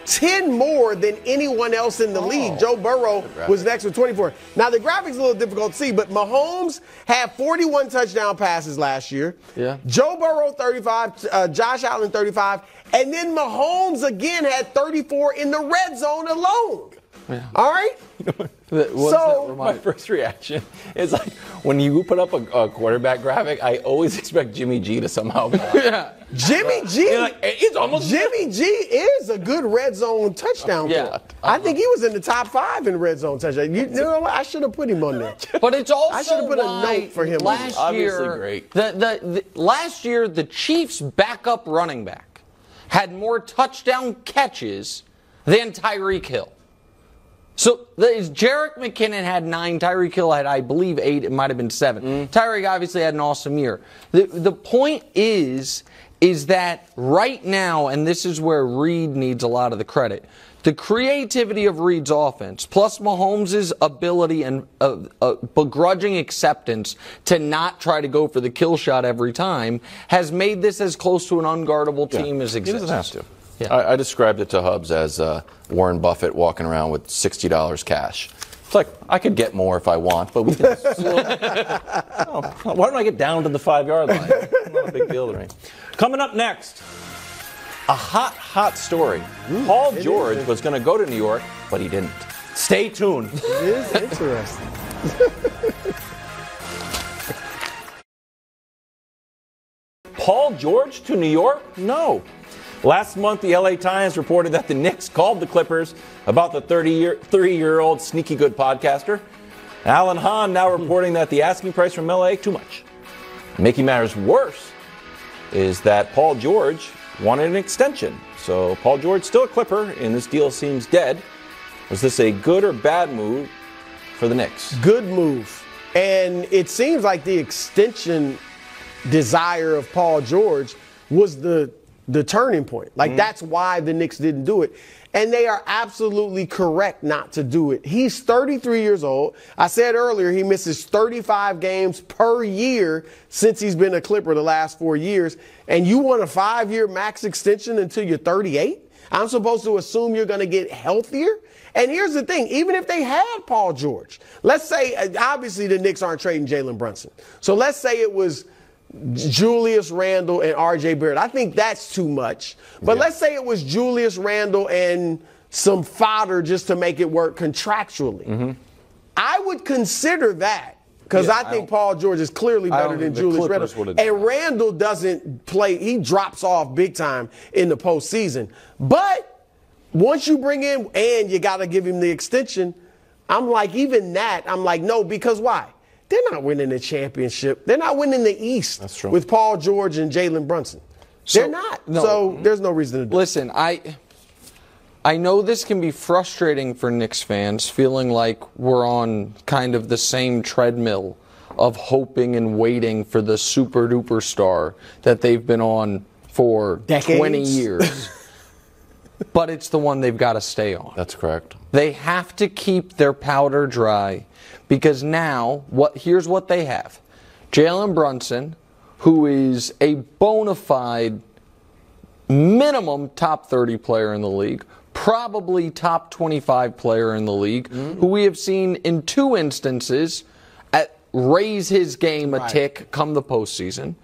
10 more than anyone else in the league. Joe Burrow was next with 24. Now, the graphic's a little difficult to see, but Mahomes had 41 touchdown passes last year. Yeah. Joe Burrow, 35. Josh Allen, 35. And then Mahomes again had 34 in the red zone alone. Yeah. All right? My first reaction is like, when you put up a quarterback graphic, I always expect Jimmy G to somehow go. Jimmy G. It's almost Jimmy G is a good red zone touchdown player. I think he was in the top 5 in red zone touchdown. You know what? I should have put him on there. But it's also I should have put a note for him. Last year, great. Last year, the Chiefs' backup running back had more touchdown catches than Tyreek Hill. So Jerick McKinnon had 9. Tyreek Hill had, I believe, 8. It might have been 7. Tyreek obviously had an awesome year. The point is that right now, and this is where Reed needs a lot of the credit, the creativity of Reed's offense, plus Mahomes' ability and begrudging acceptance to not try to go for the kill shot every time, has made this as close to an unguardable team as exists. He doesn't have to. Yeah. I described it to Hubs as Warren Buffett walking around with $60 cash. It's like, I could get more if I want, but we can why don't I get down to the 5-yard line? It's not a big deal to me. Coming up next, a hot story. Paul George was going to go to New York, but he didn't. Stay tuned. It is interesting. Paul George to New York? No. Last month, the LA Times reported that the Knicks called the Clippers about the 30-year-old sneaky good podcaster. Alan Hahn now reporting that the asking price from LA, too much. Making matters worse is that Paul George wanted an extension. So Paul George still a Clipper, and this deal seems dead. Was this a good or bad move for the Knicks? Good move. And it seems like the extension desire of Paul George was the turning point. Like, that's why the Knicks didn't do it. And they are absolutely correct not to do it. He's 33 years old. I said earlier he misses 35 games per year since he's been a Clipper the last 4 years. And you want a 5-year max extension until you're 38? I'm supposed to assume you're going to get healthier? And here's the thing. Even if they had Paul George, let's say, obviously the Knicks aren't trading Jalen Brunson. So let's say it was Julius Randle and R.J. Barrett. I think that's too much. But let's say it was Julius Randle and some fodder just to make it work contractually. I would consider that Because I think Paul George is clearly better than Julius Randle. And Randle doesn't play. He drops off big time in the postseason. But once you bring in and you got to give him the extension, I'm like, even that, I'm like, no, because why? They're not winning the championship. They're not winning the East with Paul George and Jalen Brunson. They're not. No, so there's no reason to do it. Listen, I know this can be frustrating for Knicks fans, feeling like we're on kind of the same treadmill of hoping and waiting for the super-duper star that they've been on for decades. 20 years. But it's the one they've got to stay on. That's correct. They have to keep their powder dry because now, here's what they have. Jalen Brunson, who is a bona fide minimum top 30 player in the league, probably top 25 player in the league, who we have seen in 2 instances raise his game a tick come the postseason,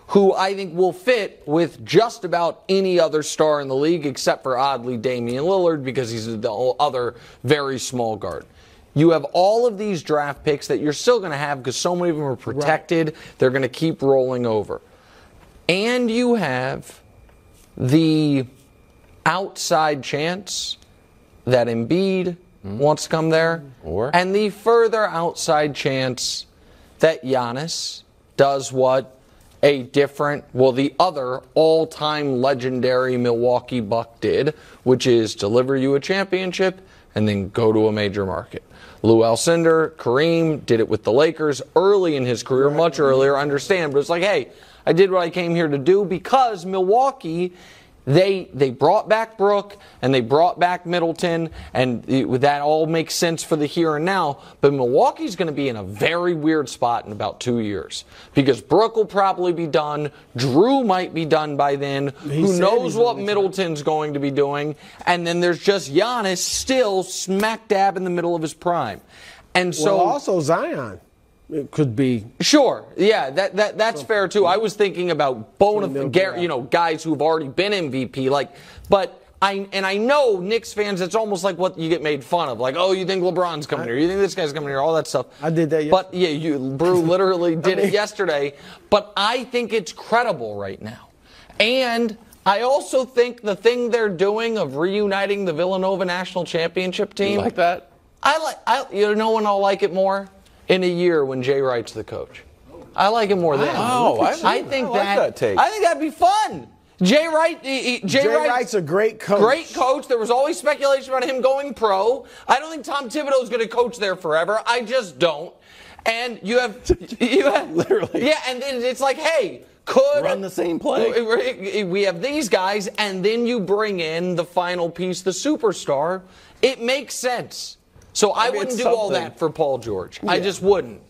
who I think will fit with just about any other star in the league except for, oddly, Damian Lillard because he's the other very small guard. You have all of these draft picks that you're still going to have because so many of them are protected. They're going to keep rolling over. And you have the outside chance that Embiid wants to come there, and the further outside chance that Giannis does what the other all-time legendary Milwaukee Buck did, which is deliver you a championship and then go to a major market. Lou Alcindor, Kareem did it with the Lakers early in his career, much earlier, I understand, but it's like, hey, I did what I came here to do because Milwaukee, they brought back Brook and they brought back Middleton, and that all makes sense for the here and now. But Milwaukee's going to be in a very weird spot in about 2 years because Brook will probably be done. Drew might be done by then. Who knows what Middleton's going to be doing? And then there's just Giannis still smack dab in the middle of his prime. And so also Zion. It could be. Sure. Yeah, that's fair, too. I was thinking about guys who've already been MVP. I know Knicks fans, it's almost like what you get made fun of. Like, oh, you think LeBron's coming here? You think this guy's coming here? All that stuff. I did that yesterday. But, yeah, Brew literally did it yesterday. But I think it's credible right now. And I also think the thing they're doing of reuniting the Villanova National Championship team. You like that? You know when I'll like it more? In a year when Jay Wright's the coach. I like it more then. Oh, I think that take. I think that'd be fun. Jay Wright's a great coach. Great coach. There was always speculation about him going pro. I don't think Tom Thibodeau's going to coach there forever. I just don't. And you have literally. Yeah, and then it's like, hey, could run the same play. We have these guys, and then you bring in the final piece, the superstar. It makes sense. So I wouldn't do all that for Paul George. Yeah. I just wouldn't.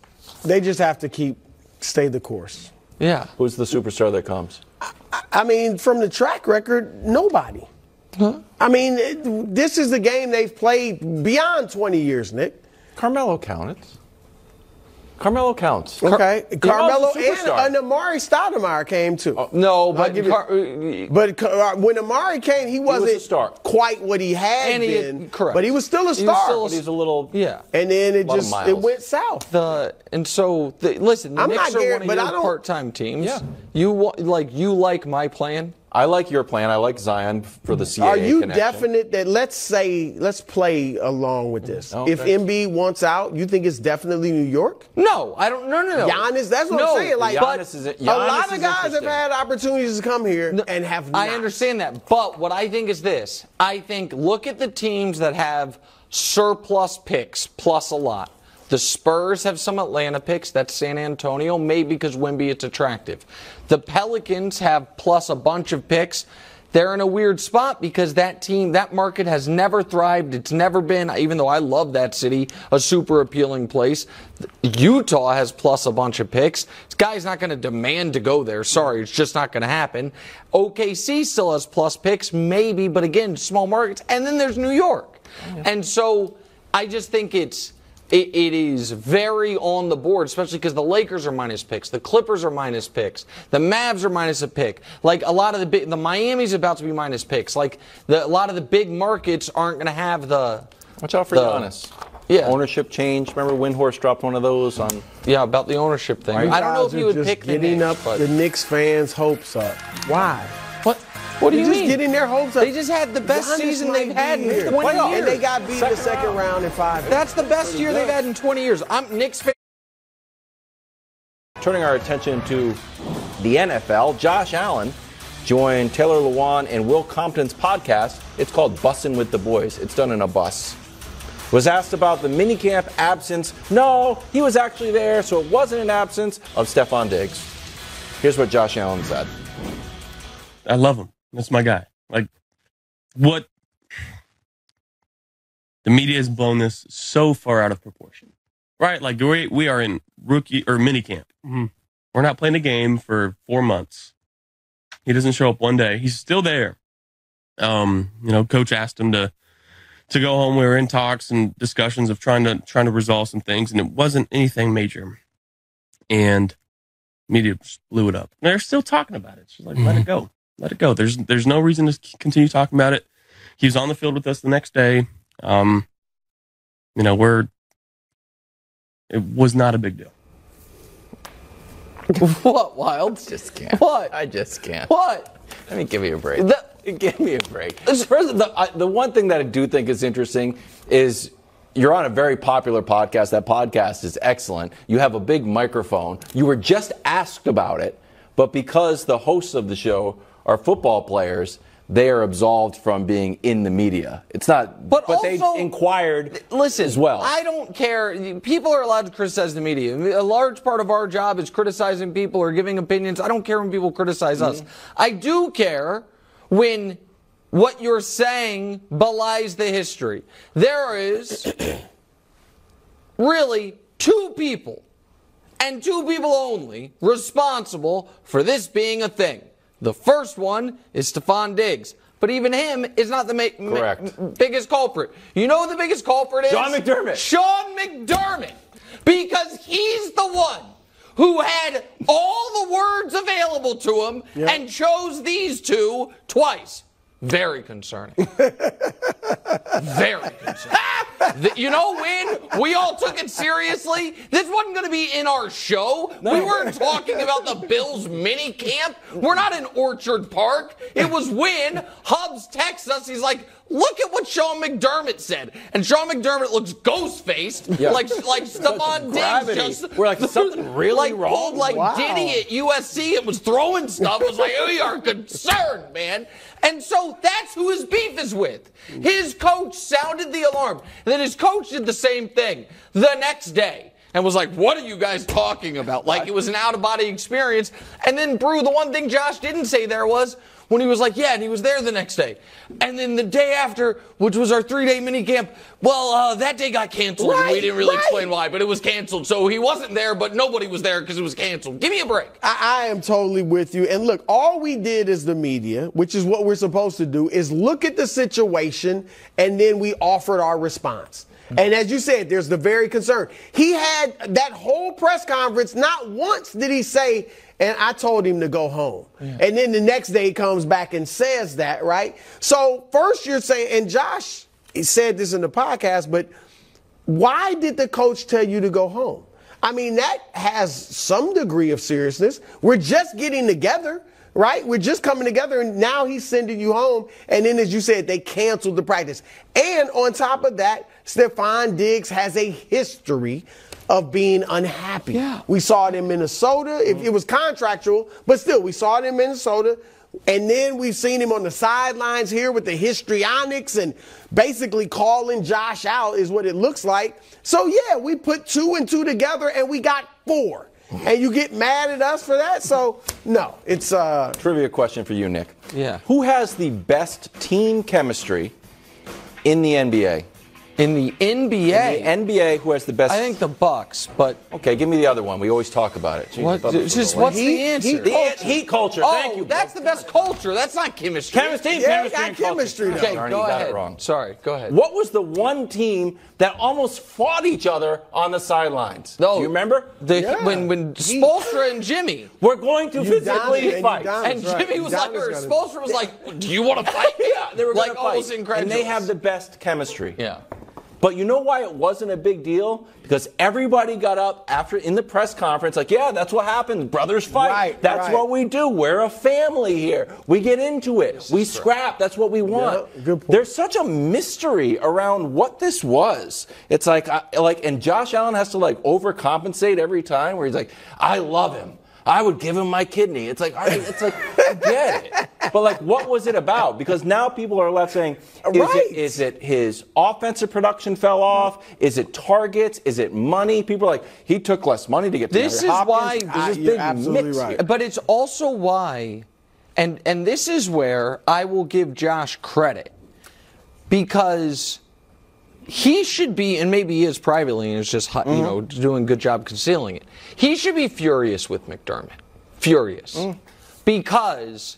They just have to stay the course. Yeah. Who's the superstar that comes? I mean, from the track record, nobody. Huh? I mean, this is the game they've played beyond 20 years, Nick. Carmelo counts. Okay. Carmelo and Amari Stoudemire came too. No, but when Amari came, he wasn't quite what he had been. Correct. But he was still a star. But he's a little And then it went south. Listen, the Knicks are one of your part-time teams. Yeah. You like my plan? I like your plan. I like Zion for the CAA Are you connection. definite that let's play along with this? Okay. If Embiid wants out, you think it's definitely New York? No, I don't. No. Giannis, that's what I'm saying. Like, Giannis a lot of guys have had opportunities to come here and have not. I understand that, but what I think is this. I think look at the teams that have surplus picks plus a lot. The Spurs have some Atlanta picks. That's San Antonio, maybe because Wemby it's attractive. The Pelicans have plus a bunch of picks. They're in a weird spot because that market has never thrived. It's never been, even though I love that city, a super appealing place. Utah has plus a bunch of picks. This guy's not going to demand to go there. Sorry, it's just not going to happen. OKC still has plus picks, maybe, but again, small markets. And then there's New York. And so I just think it is very on the board, especially because the Lakers are minus picks, the Clippers are minus picks, the Mavs are minus a pick. Like a lot of the Miami's about to be minus picks. Like a lot of the big markets aren't going to have the. Watch out for Giannis. ownership change. Remember Windhorst dropped one of those on. Yeah, about the ownership thing. Right. I don't know if he would just pick the getting Knicks, up but the Knicks fans' hopes up. Why? What do you They're mean? just getting their hopes up. They just had the best Giannis season they've had in 20 playoff, years. and they got beat in the second round in 5. That's the best year they've had in 20 years. I'm Knicks fan. Turning our attention to the NFL, Josh Allen joined Taylor Lewan and Will Compton's podcast. It's called Bussin' with the Boys. It's done in a bus. Was asked about the minicamp absence. No, he was actually there, so it wasn't an absence of Stefon Diggs. Here's what Josh Allen said. I love him. That's my guy. Like, what? The media has blown this so far out of proportion. Right? Like, we are in rookie or minicamp. Mm-hmm. We're not playing a game for 4 months. He doesn't show up one day. He's still there. Coach asked him to go home. We were in talks and discussions of trying to resolve some things, and it wasn't anything major. And media just blew it up. And they're still talking about it. It's just like, let it go. Let it go. There's no reason to continue talking about it. He was on the field with us the next day. It was not a big deal. What, Wild? Just can't. What? I just can't. What? Let me give you a break. Give me a break. First, the one thing that I do think is interesting is you're on a very popular podcast. That podcast is excellent. You have a big microphone. You were just asked about it, but because the hosts of the show are football players, they are absolved from being in the media. It's not, but also, they inquired as well. I don't care. People are allowed to criticize the media. A large part of our job is criticizing people or giving opinions. I don't care when people criticize us. I do care when what you're saying belies the history. There is really 2 people, and 2 people only, responsible for this being a thing. The first one is Stefon Diggs. But even him is not the biggest culprit. You know who the biggest culprit is? Sean McDermott. Sean McDermott. Because he's the one who had all the words available to him and chose these 2 twice. Very concerning. Very concerning. You know when we all took it seriously? This wasn't going to be in our show. No. We weren't talking about the Bills mini camp. We're not in Orchard Park. It was when Hubs texts us. He's like, look at what Sean McDermott said. And Sean McDermott looks ghost-faced, like Stefon Diggs. We're like, something really wrong? Pulled like Diddy at USC and was throwing stuff. It was like, we are concerned, man. And so that's who his beef is with. His coach sounded the alarm. And then his coach did the same thing the next day and was like, what are you guys talking about? Like it was an out-of-body experience. And then, Brew, the one thing Josh didn't say there was when he was like, yeah, and he was there the next day. And then the day after, which was our 3-day mini camp, well, that day got canceled. And we didn't really explain why, but it was canceled. So he wasn't there, but nobody was there because it was canceled. Give me a break. I am totally with you. And look, all we did as the media, which is what we're supposed to do, is look at the situation, and then we offered our response. And as you said, there's the very concern. He had that whole press conference, not once did he say, and I told him to go home. Yeah. And then the next day he comes back and says that, right? So first you're saying, and Josh he said this in the podcast, but why did the coach tell you to go home? I mean, that has some degree of seriousness. We're just getting together, right? We're just coming together, and now he's sending you home. And then, as you said, they canceled the practice. And on top of that, Stefon Diggs has a history of being unhappy. Yeah. We saw it in Minnesota. It was contractual, but still, we saw it in Minnesota. And then we've seen him on the sidelines here with the histrionics and basically calling Josh out is what it looks like. So, yeah, we put 2 and 2 together, and we got 4. And you get mad at us for that? So, no, it's Trivia question for you, Nick. Yeah. Who has the best team chemistry in the NBA? In the NBA? In the NBA, who has the best? I think the Bucks, but... Okay, give me the other one. We always talk about it. What's the answer? Heat culture. Thank you. That's the best culture. That's not chemistry. Chemistry, chemistry. Okay, go ahead. Wrong. Sorry, go ahead. What was the one team that almost fought each other on the sidelines? Do you remember? When Spoelstra and Jimmy were going to physically fight. And Jimmy was like, or Spoelstra was like, do you want to fight me? Yeah, they were going to fight. Almost incredible. And they have the best chemistry. Yeah. But you know why it wasn't a big deal? Because everybody got up after in the press conference like, yeah, that's what happens. Brothers fight. Right, that's right. what we do. We're a family here. We get into it. We scrap. That's what we want. Yeah, good point. There's such a mystery around what this was. It's like, and Josh Allen has to like overcompensate every time where he's like, I love him. I would give him my kidney. It's like, I get it. But like, what was it about? Because now people are left saying, is it his offensive production fell off? Is it targets? Is it money? People are like, he took less money to get to This is why. There's this big absolutely mix right. here. But it's also why, and this is where I will give Josh credit, because he should be, and maybe he is privately and is just doing a good job concealing it. He should be furious with McDermott. Furious. Because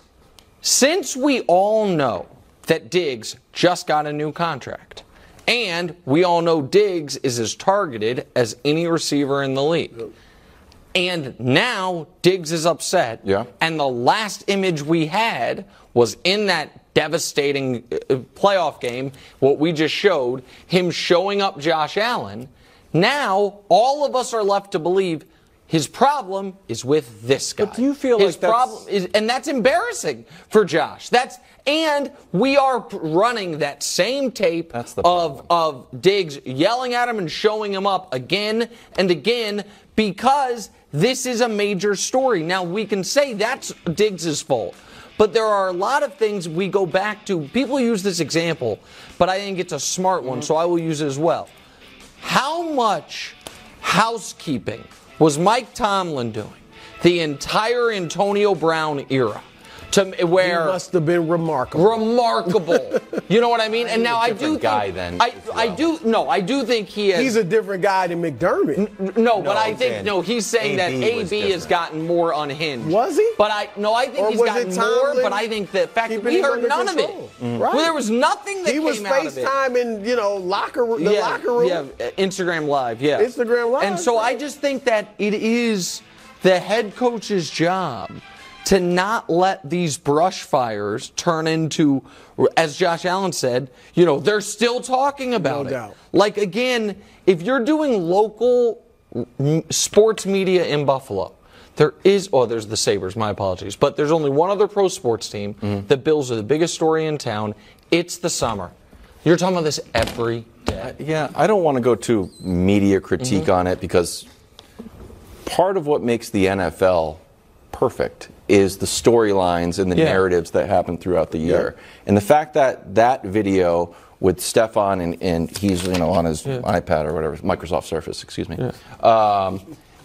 since we all know that Diggs just got a new contract, and we all know Diggs is as targeted as any receiver in the league, and now Diggs is upset, and the last image we had was in that devastating playoff game, what we just showed, him showing up Josh Allen. Now, all of us are left to believe his problem is with this guy. But do you feel his like that's... problem is, and that's embarrassing for Josh. And we are running that same tape of Diggs yelling at him and showing him up again and again because this is a major story. Now, we can say that's Diggs' fault. But there are a lot of things we go back to. People use this example, but I think it's a smart one, so I will use it as well. How much housekeeping was Mike Tomlin doing the entire Antonio Brown era? He must have been remarkable. Remarkable. You know what I mean? And now I do think I do think he has. He's a different guy than McDermott. But I think he's saying that AB has gotten more unhinged. Was he? But I think he's gotten more. But I think the fact that we heard none of it. Right. Well, there was nothing that he was came out of it. FaceTime in locker room. Yeah, Instagram Live. Yeah, Instagram Live. And so I just think that it is the head coach's job to not let these brush fires turn into, as Josh Allen said, they're still talking about it. doubt. Like, again, if you're doing local sports media in Buffalo, there's the Sabres, my apologies, but there's only one other pro sports team. The Bills are the biggest story in town. It's the summer. You're talking about this every day. I don't want to go to media critique on it because part of what makes the NFL perfect is the storylines and the narratives that happen throughout the year. And the fact that that video with Stefon and he's on his iPad or whatever, Microsoft Surface, excuse me,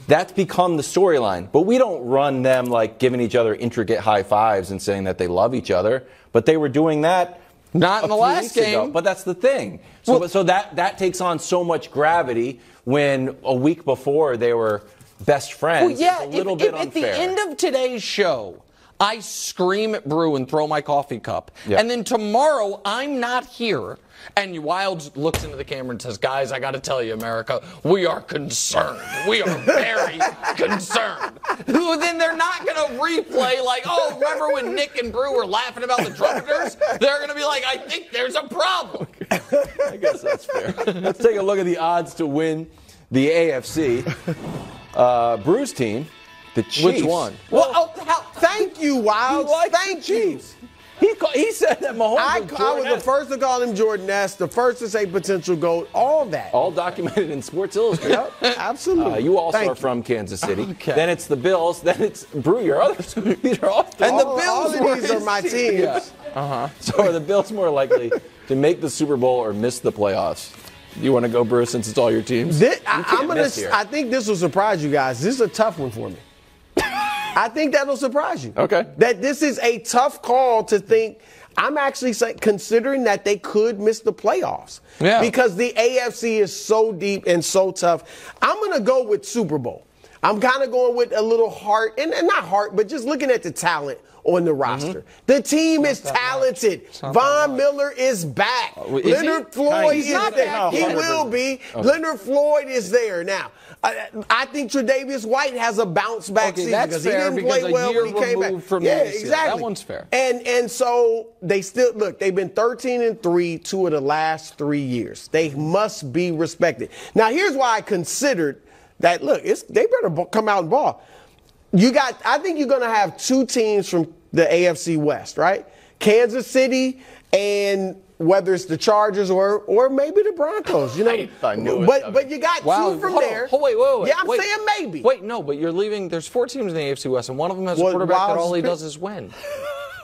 that's become the storyline. But we don't run them like giving each other intricate high fives and saying that they love each other. But they were doing that not in the last game. ago. But that's the thing. So that takes on so much gravity when a week before they were best friends. Well, it's a little bit unfair. At the end of today's show, I scream at Brew and throw my coffee cup. And then tomorrow, I'm not here. And Wilds looks into the camera and says, guys, I got to tell you, America, we are concerned. We are very concerned. Then they're not going to replay like, oh, remember when Nick and Brew were laughing about the trumpeters? They're going to be like, I think there's a problem. I guess that's fair. Let's take a look at the odds to win the AFC. Brew's team, the Chiefs. Which one? Well, thank you, Wild. Thank you. He said that Mahomes I was the first to call him Jordan-esque, the first to say potential GOAT, all that. All documented in Sports Illustrated. Absolutely. You also are from Kansas City. Okay. Then it's the Bills. Then it's Brew, your other. These are all. And the Bills all of these are my teams. So are the Bills more likely to make the Super Bowl or miss the playoffs? You want to go, Bruce, since it's all your teams? I think this will surprise you guys. This is a tough one for me. I think that'll surprise you. Okay. That this is a tough call to think. I'm actually considering that they could miss the playoffs. Yeah. Because the AFC is so deep and so tough. I'm going to go with Super Bowl. I'm kind of going with a little heart, and not heart, but just looking at the talent on the roster. The team is talented. Von Miller is back. Leonard Floyd is there. He will be. Leonard Floyd is there. Now, I think Tre'Davious White has a bounce back season that's because fair he didn't play because a well year when he came back. removed from Yeah, the ACL. exactly. That one's fair. And so they still look. They've been 13-3 2 of the last 3 years. They must be respected. Now here's why I considered that. Look, they better come out and ball. I think you're going to have two teams from the AFC West, right? Kansas City and whether it's the Chargers or maybe the Broncos, you know. I knew it. But you got two from there. Wait. Yeah, I'm saying maybe. Wait, no, but you're leaving. There's 4 teams in the AFC West, and one of them has a quarterback that all he does is win.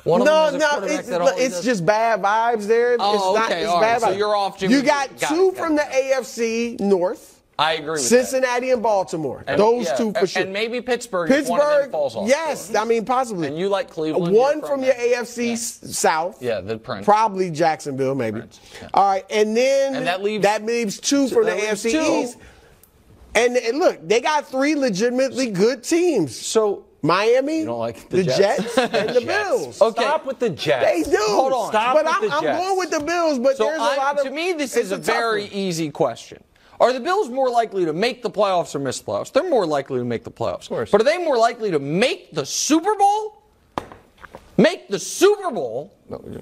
One of them has a quarterback that all he does. It's just bad vibes there. Okay, it's all bad right. vibes. So you're off, Jimmy. You got two from the AFC North. I agree with Cincinnati and Baltimore. And, Those two for sure. And maybe Pittsburgh if one of them falls off. Yes, I mean possibly. And you like Cleveland. One from your AFC South. Yeah, the Prince. Probably Jacksonville, maybe. Yeah. All right, and then that leaves two from the AFC East. And look, they got 3 legitimately good teams. So Miami, You don't like the the Jets, and the Bills. Okay. Stop with the Jets. They do. Hold on. Stop But with the I'm Jets. going with the Bills, but So there's a lot of. to me, this it's is a tough very one. easy question. Are the Bills more likely to make the playoffs or miss the playoffs? They're more likely to make the playoffs. Of course. But are they more likely to make the Super Bowl? Make the Super Bowl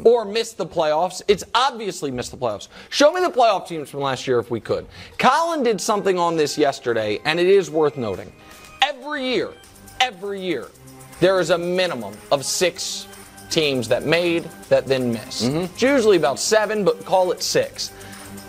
or miss the playoffs? It's obviously miss the playoffs. Show me the playoff teams from last year if we could. Colin did something on this yesterday, and it is worth noting. Every year, there is a minimum of 6 teams that made that then miss. It's usually about 7, but call it 6.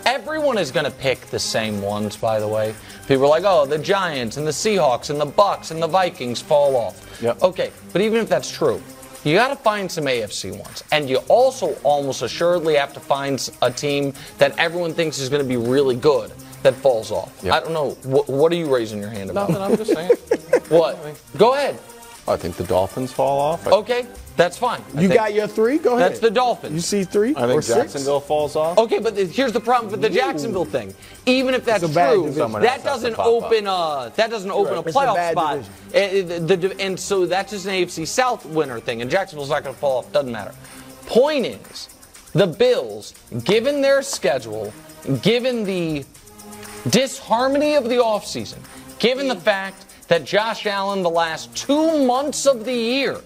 Everyone is going to pick the same ones, by the way. People are like, oh, the Giants and the Seahawks and the Bucks and the Vikings fall off. Yep. Okay, but even if that's true, you got to find some AFC ones. And you also almost assuredly have to find a team that everyone thinks is going to be really good that falls off. Yep. I don't know. What are you raising your hand about? Nothing, I'm just saying. What? Go ahead. I think the Dolphins fall off. Okay, that's fine. You got your 3? Go ahead. That's the Dolphins. You see 3 I think or 6? Jacksonville falls off. Okay, but here's the problem with the Jacksonville thing. Even if that's It's a bad true, division. that doesn't open a It's a playoff bad spot. And so that's just an AFC South winner thing. And Jacksonville's not going to fall off. Doesn't matter. Point is, the Bills, given their schedule, given the disharmony of the offseason, given the fact that Josh Allen the last 2 months of the year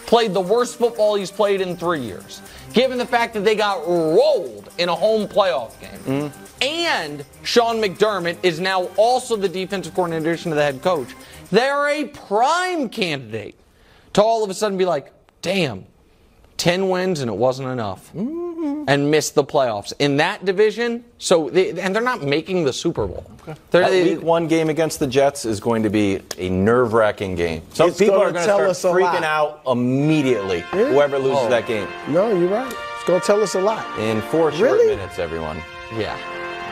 played the worst football he's played in 3 years, given the fact that they got rolled in a home playoff game, and Sean McDermott is now also the defensive coordinator in addition to the head coach, they're a prime candidate to all of a sudden be like, damn, 10 wins and it wasn't enough. And missed the playoffs in that division. And they're not making the Super Bowl. Okay. That week 1 game against the Jets is going to be a nerve-wracking game. Some people are going to start freaking out immediately. Whoever loses that game. No, you're right. It's going to tell us a lot. In 4 short minutes, everyone. Yeah.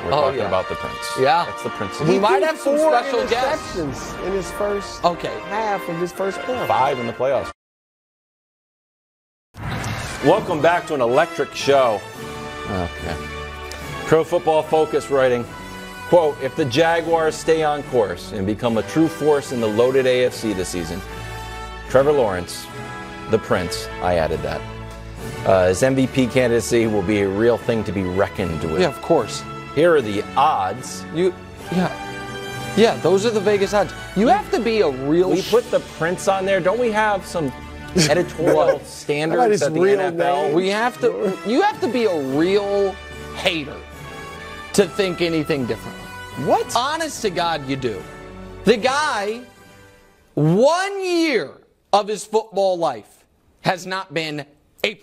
We're talking about the Prince. Yeah. That's the Prince. We might have some 4 special guests in his first half of his first playoff. 5 in the playoffs. Welcome back to an electric show. Okay. Pro Football Focus writing, quote, if the Jaguars stay on course and become a true force in the loaded AFC this season, Trevor Lawrence, the Prince, I added that, his MVP candidacy will be a real thing to be reckoned with. Yeah, of course. Here are the odds. Yeah, those are the Vegas odds. You have to be a real... We put the Prince on there. Don't we have some editorial standards at the NFL? You have to be a real hater to think anything differently. What? Honest to God, you do. The guy, 1 year of his football life has not been A+.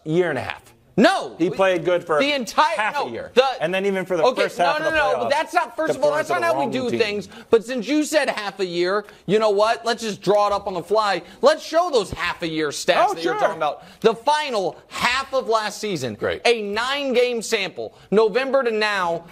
Year and a half. No. He played good for the entire half a year. And then even for the first half of the playoffs. But that's not, first of all, that's not how we do things. But since you said half a year, you know what? Let's just draw it up on the fly. Let's show those half a year stats that you're talking about. The final half of last season. Great. A 9-game sample. November to now.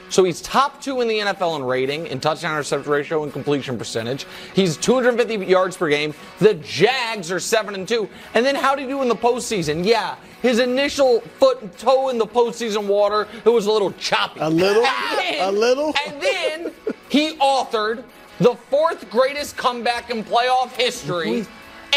So he's top 2 in the NFL in rating, in touchdown interception ratio, and completion percentage. He's 250 yards per game. The Jags are 7-2. And then how did he do in the postseason? Yeah, his initial foot and toe in the postseason water, it was a little choppy. A little? And then he authored the 4th greatest comeback in playoff history.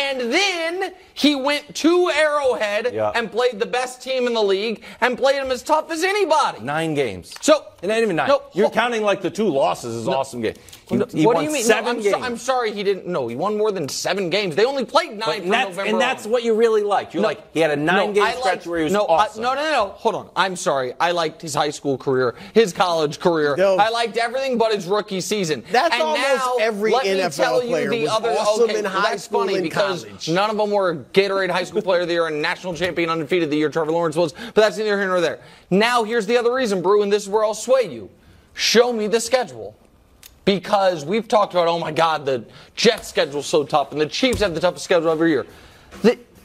And then he went to Arrowhead and played the best team in the league and played them as tough as anybody. 9 games. So, not even 9. No, You're counting like the 2 losses as awesome games. He what won do you mean? 7 games. I'm sorry he didn't. No, he won more than 7 games. They only played 9 from November and that's on. what you really liked. You're like, he had a 9-game stretch where he was awesome. No. Hold on. I'm sorry. I liked his high school career, his college career. I liked everything but his rookie season. That's and almost now, every let NFL me tell player you the was other, awesome okay, in high that's school funny and because college. none of them were Gatorade High School Player of the Year and national champion undefeated the year Trevor Lawrence was, but that's neither here nor there. Now, here's the other reason, Brew, and this is where I'll sway you. Show me the schedule. Because we've talked about, oh my God, the Jets schedule's so tough, and the Chiefs have the toughest schedule every year.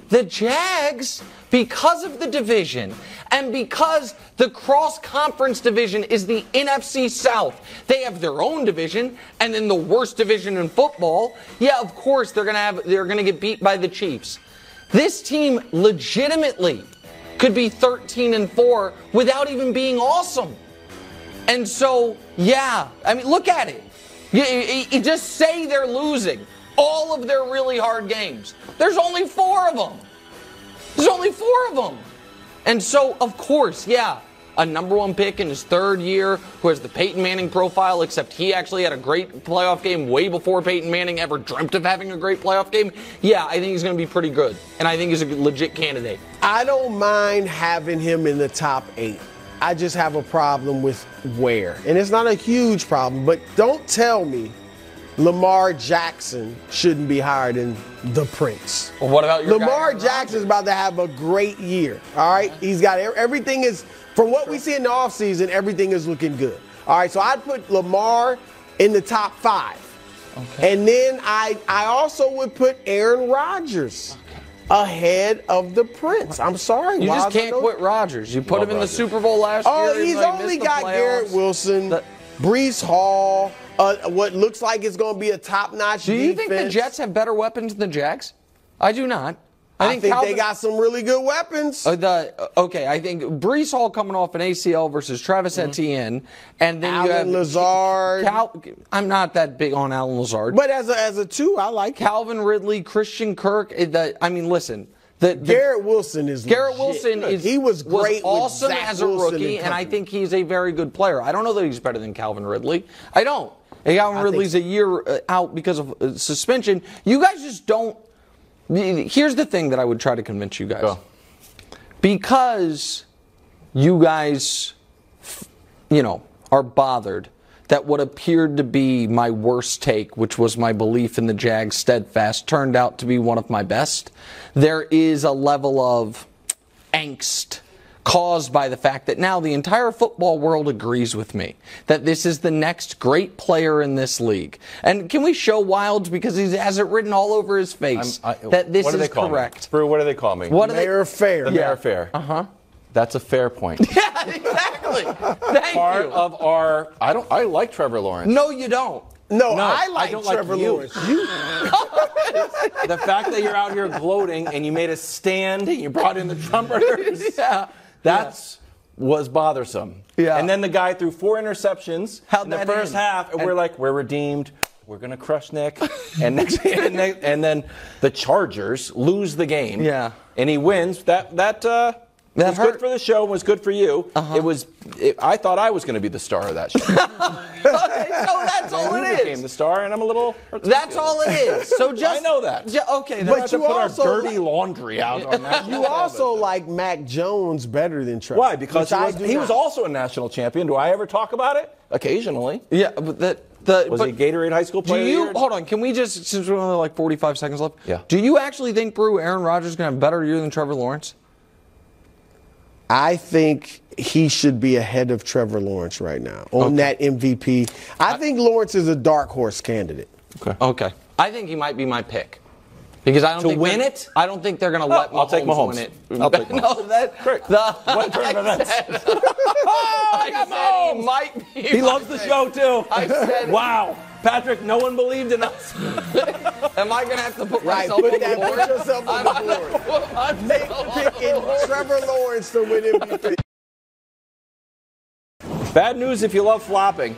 The Jags, because of the division, and because the cross-conference division is the NFC South, they have their own division, and then the worst division in football. Yeah, of course they're gonna get beat by the Chiefs. This team legitimately could be 13-4 without even being awesome. And so, yeah, I mean, look at it. You just say they're losing all of their really hard games. There's only 4 of them. There's only 4 of them. And so, of course, yeah, a number 1 pick in his 3rd year who has the Peyton Manning profile, except he actually had a great playoff game way before Peyton Manning ever dreamt of having a great playoff game. Yeah, I think he's going to be pretty good. And I think he's a legit candidate. I don't mind having him in the top 8. I just have a problem with where. And it's not a huge problem, but don't tell me Lamar Jackson shouldn't be higher than the Prince. Well, what about your Lamar Jackson's about to have a great year, all right? He's got everything is, from what we see in the offseason, everything is looking good. All right, so I'd put Lamar in the top 5. Okay. And then I also would put Aaron Rodgers ahead of the Prince. I'm sorry. You just can't quit Rodgers. You put him in the Super Bowl last year. Oh, he's only got Garrett Wilson, Breece Hall, what looks like it's going to be a top-notch defense. Do you think the Jets have better weapons than the Jags? I do not. I think they got some really good weapons. Okay, I think Breece Hall coming off an ACL versus Travis Etienne, and then Alan you have Lazard. I'm not that big on Alan Lazard, but as a 2, I like Calvin Ridley, Christian Kirk. I mean, listen. Garrett Wilson is he was great, awesome with Zach as a Wilson rookie, and I think he's a very good player. I don't know that he's better than Calvin Ridley. I don't. Calvin Ridley's a year out because of suspension. You guys just don't. Here's the thing that I would try to convince you guys. Go. Because you guys, are bothered that what appeared to be my worst take, which was my belief in the Jags steadfast, turned out to be one of my best. There is a level of angst caused by the fact that now the entire football world agrees with me that this is the next great player in this league. And can we show Wilds, because he has it written all over his face, that this is correct. Brew, what do they call me? Mayor Fair. The Mayor Fair. Uh-huh. That's a fair point. Yeah, exactly. Thank Part you. of our, I like Trevor Lawrence. No, you don't. No, I like don't Trevor Lawrence. The fact that you're out here gloating and you made a stand and you brought in the trumpeters. Yeah. Was bothersome. Yeah. And then the guy threw 4 interceptions in the first half, and we're like, we're redeemed. We're going to crush Nick. and then the Chargers lose the game. Yeah. And he wins. That was good for the show and was good for you. Uh-huh. I thought I was going to be the star of that show. Okay, so that's all it is. You became the star, and I'm a little. That's all it is. So just I know that. Okay, but you put also our dirty laundry out on that. You also like Mac Jones better than Trevor. Why? Because he was also a national champion. Do I ever talk about it? Occasionally. Yeah, but was he a Gatorade High School player? Do you hold on? Can we just, since we're only like 45 seconds left? Yeah. Do you actually think, Brew, Aaron Rodgers is going to have a better year than Trevor Lawrence? I think he should be ahead of Trevor Lawrence right now on that MVP. I think Lawrence is a dark horse candidate. Okay. I think he might be my pick. Because I don't think win it? I don't think they're going to let Mahomes I'll take Mahomes win it. I'll take Mahomes. No, that Great. What turn of events? I said he might be. He loves the show too. I said, wow, Patrick, no one believed in us. Am I going to have to put Right, myself put on the board? yourself on the board. Nick picking Trevor Lawrence to win MVP. Bad news if you love flopping.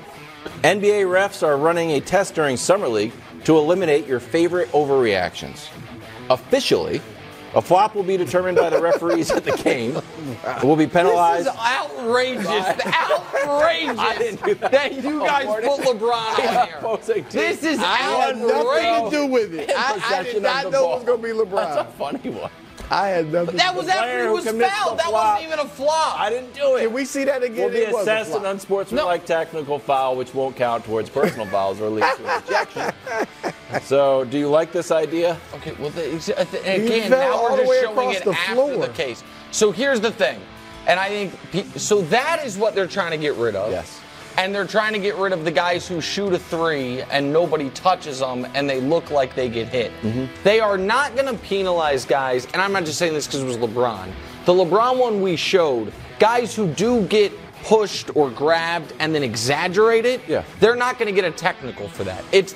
NBA refs are running a test during Summer League to eliminate your favorite overreactions. officially. A flop will be determined by the referees at the game. It will be penalized. This is outrageous. Outrageous. I didn't do that. You guys put LeBron on here. This is had nothing outrageous. to do with it. I did not know it was going to be LeBron. That's a funny one. I had nothing. That was after he was fouled. That wasn't even a flop. I didn't do it. Can we see that again? Will be assessed an unsportsmanlike technical foul, which won't count towards personal fouls or lead to an ejection. So, do you like this idea? Okay, well, again, now we're just showing it after the case. So here's the thing, and I think, so that is what they're trying to get rid of. Yes. And they're trying to get rid of the guys who shoot a three and nobody touches them and they look like they get hit. Mm-hmm. They are not going to penalize guys, and I'm not just saying this because it was LeBron. The LeBron one we showed, guys who do get pushed or grabbed and then exaggerate it, they're not going to get a technical for that. It's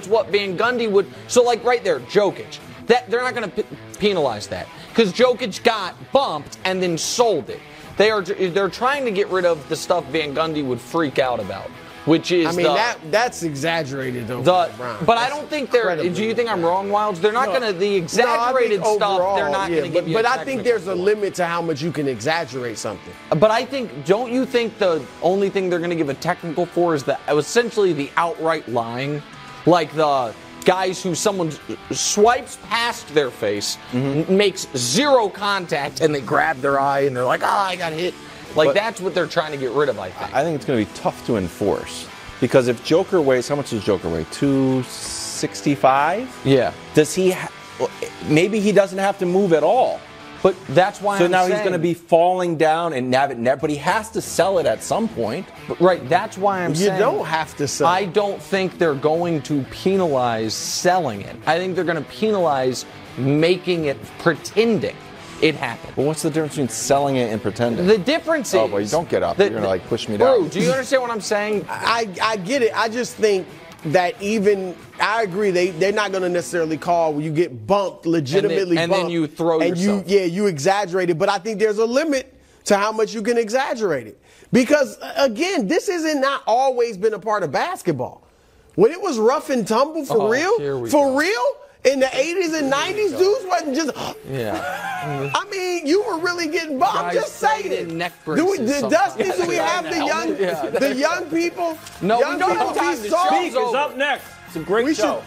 what Van Gundy would. So like right there, Jokic. They're not going to penalize that because Jokic got bumped and then sold it. They're trying to get rid of the stuff Van Gundy would freak out about, which is that's exaggerated though. But I don't think they're. Do you think I'm wrong, Wilds? They're not going to the exaggerated stuff. They're not going to give you. But I think there's a limit to how much you can exaggerate something. But I think, don't you think the only thing they're going to give a technical for is essentially the outright lying, like the guys who someone swipes past their face, makes zero contact, and they grab their eye and they're like, I got hit. Like, that's what they're trying to get rid of, I think. I think it's going to be tough to enforce. Because if Joker weighs, how much does Joker weigh? 265? Yeah. Does he, maybe he doesn't have to move at all. But that's why So now he's going to be falling down and have it never, but he has to sell it at some point. Right, that's why I'm saying. You don't have to sell it. I don't think they're going to penalize selling it. I think they're going to penalize making it, pretending it happened. But what's the difference between selling it and pretending? The difference is. Oh, boy, don't get up. You're going to like push me down. Bro, do you understand what I'm saying? I get it. I just think that I agree, they're not going to necessarily call when you get bumped, legitimately bumped. And then you throw yourself. You exaggerate it. But I think there's a limit to how much you can exaggerate it. Because, again, this isn't not always been a part of basketball. When it was rough and tumble for real, in the 80s and 90s, dudes wasn't just. Yeah. I mean, you were really getting bumped. I'm just saying. Neck Do we have the young people? No, young we don't people have time. be soft? Speak is up next. It's a great show.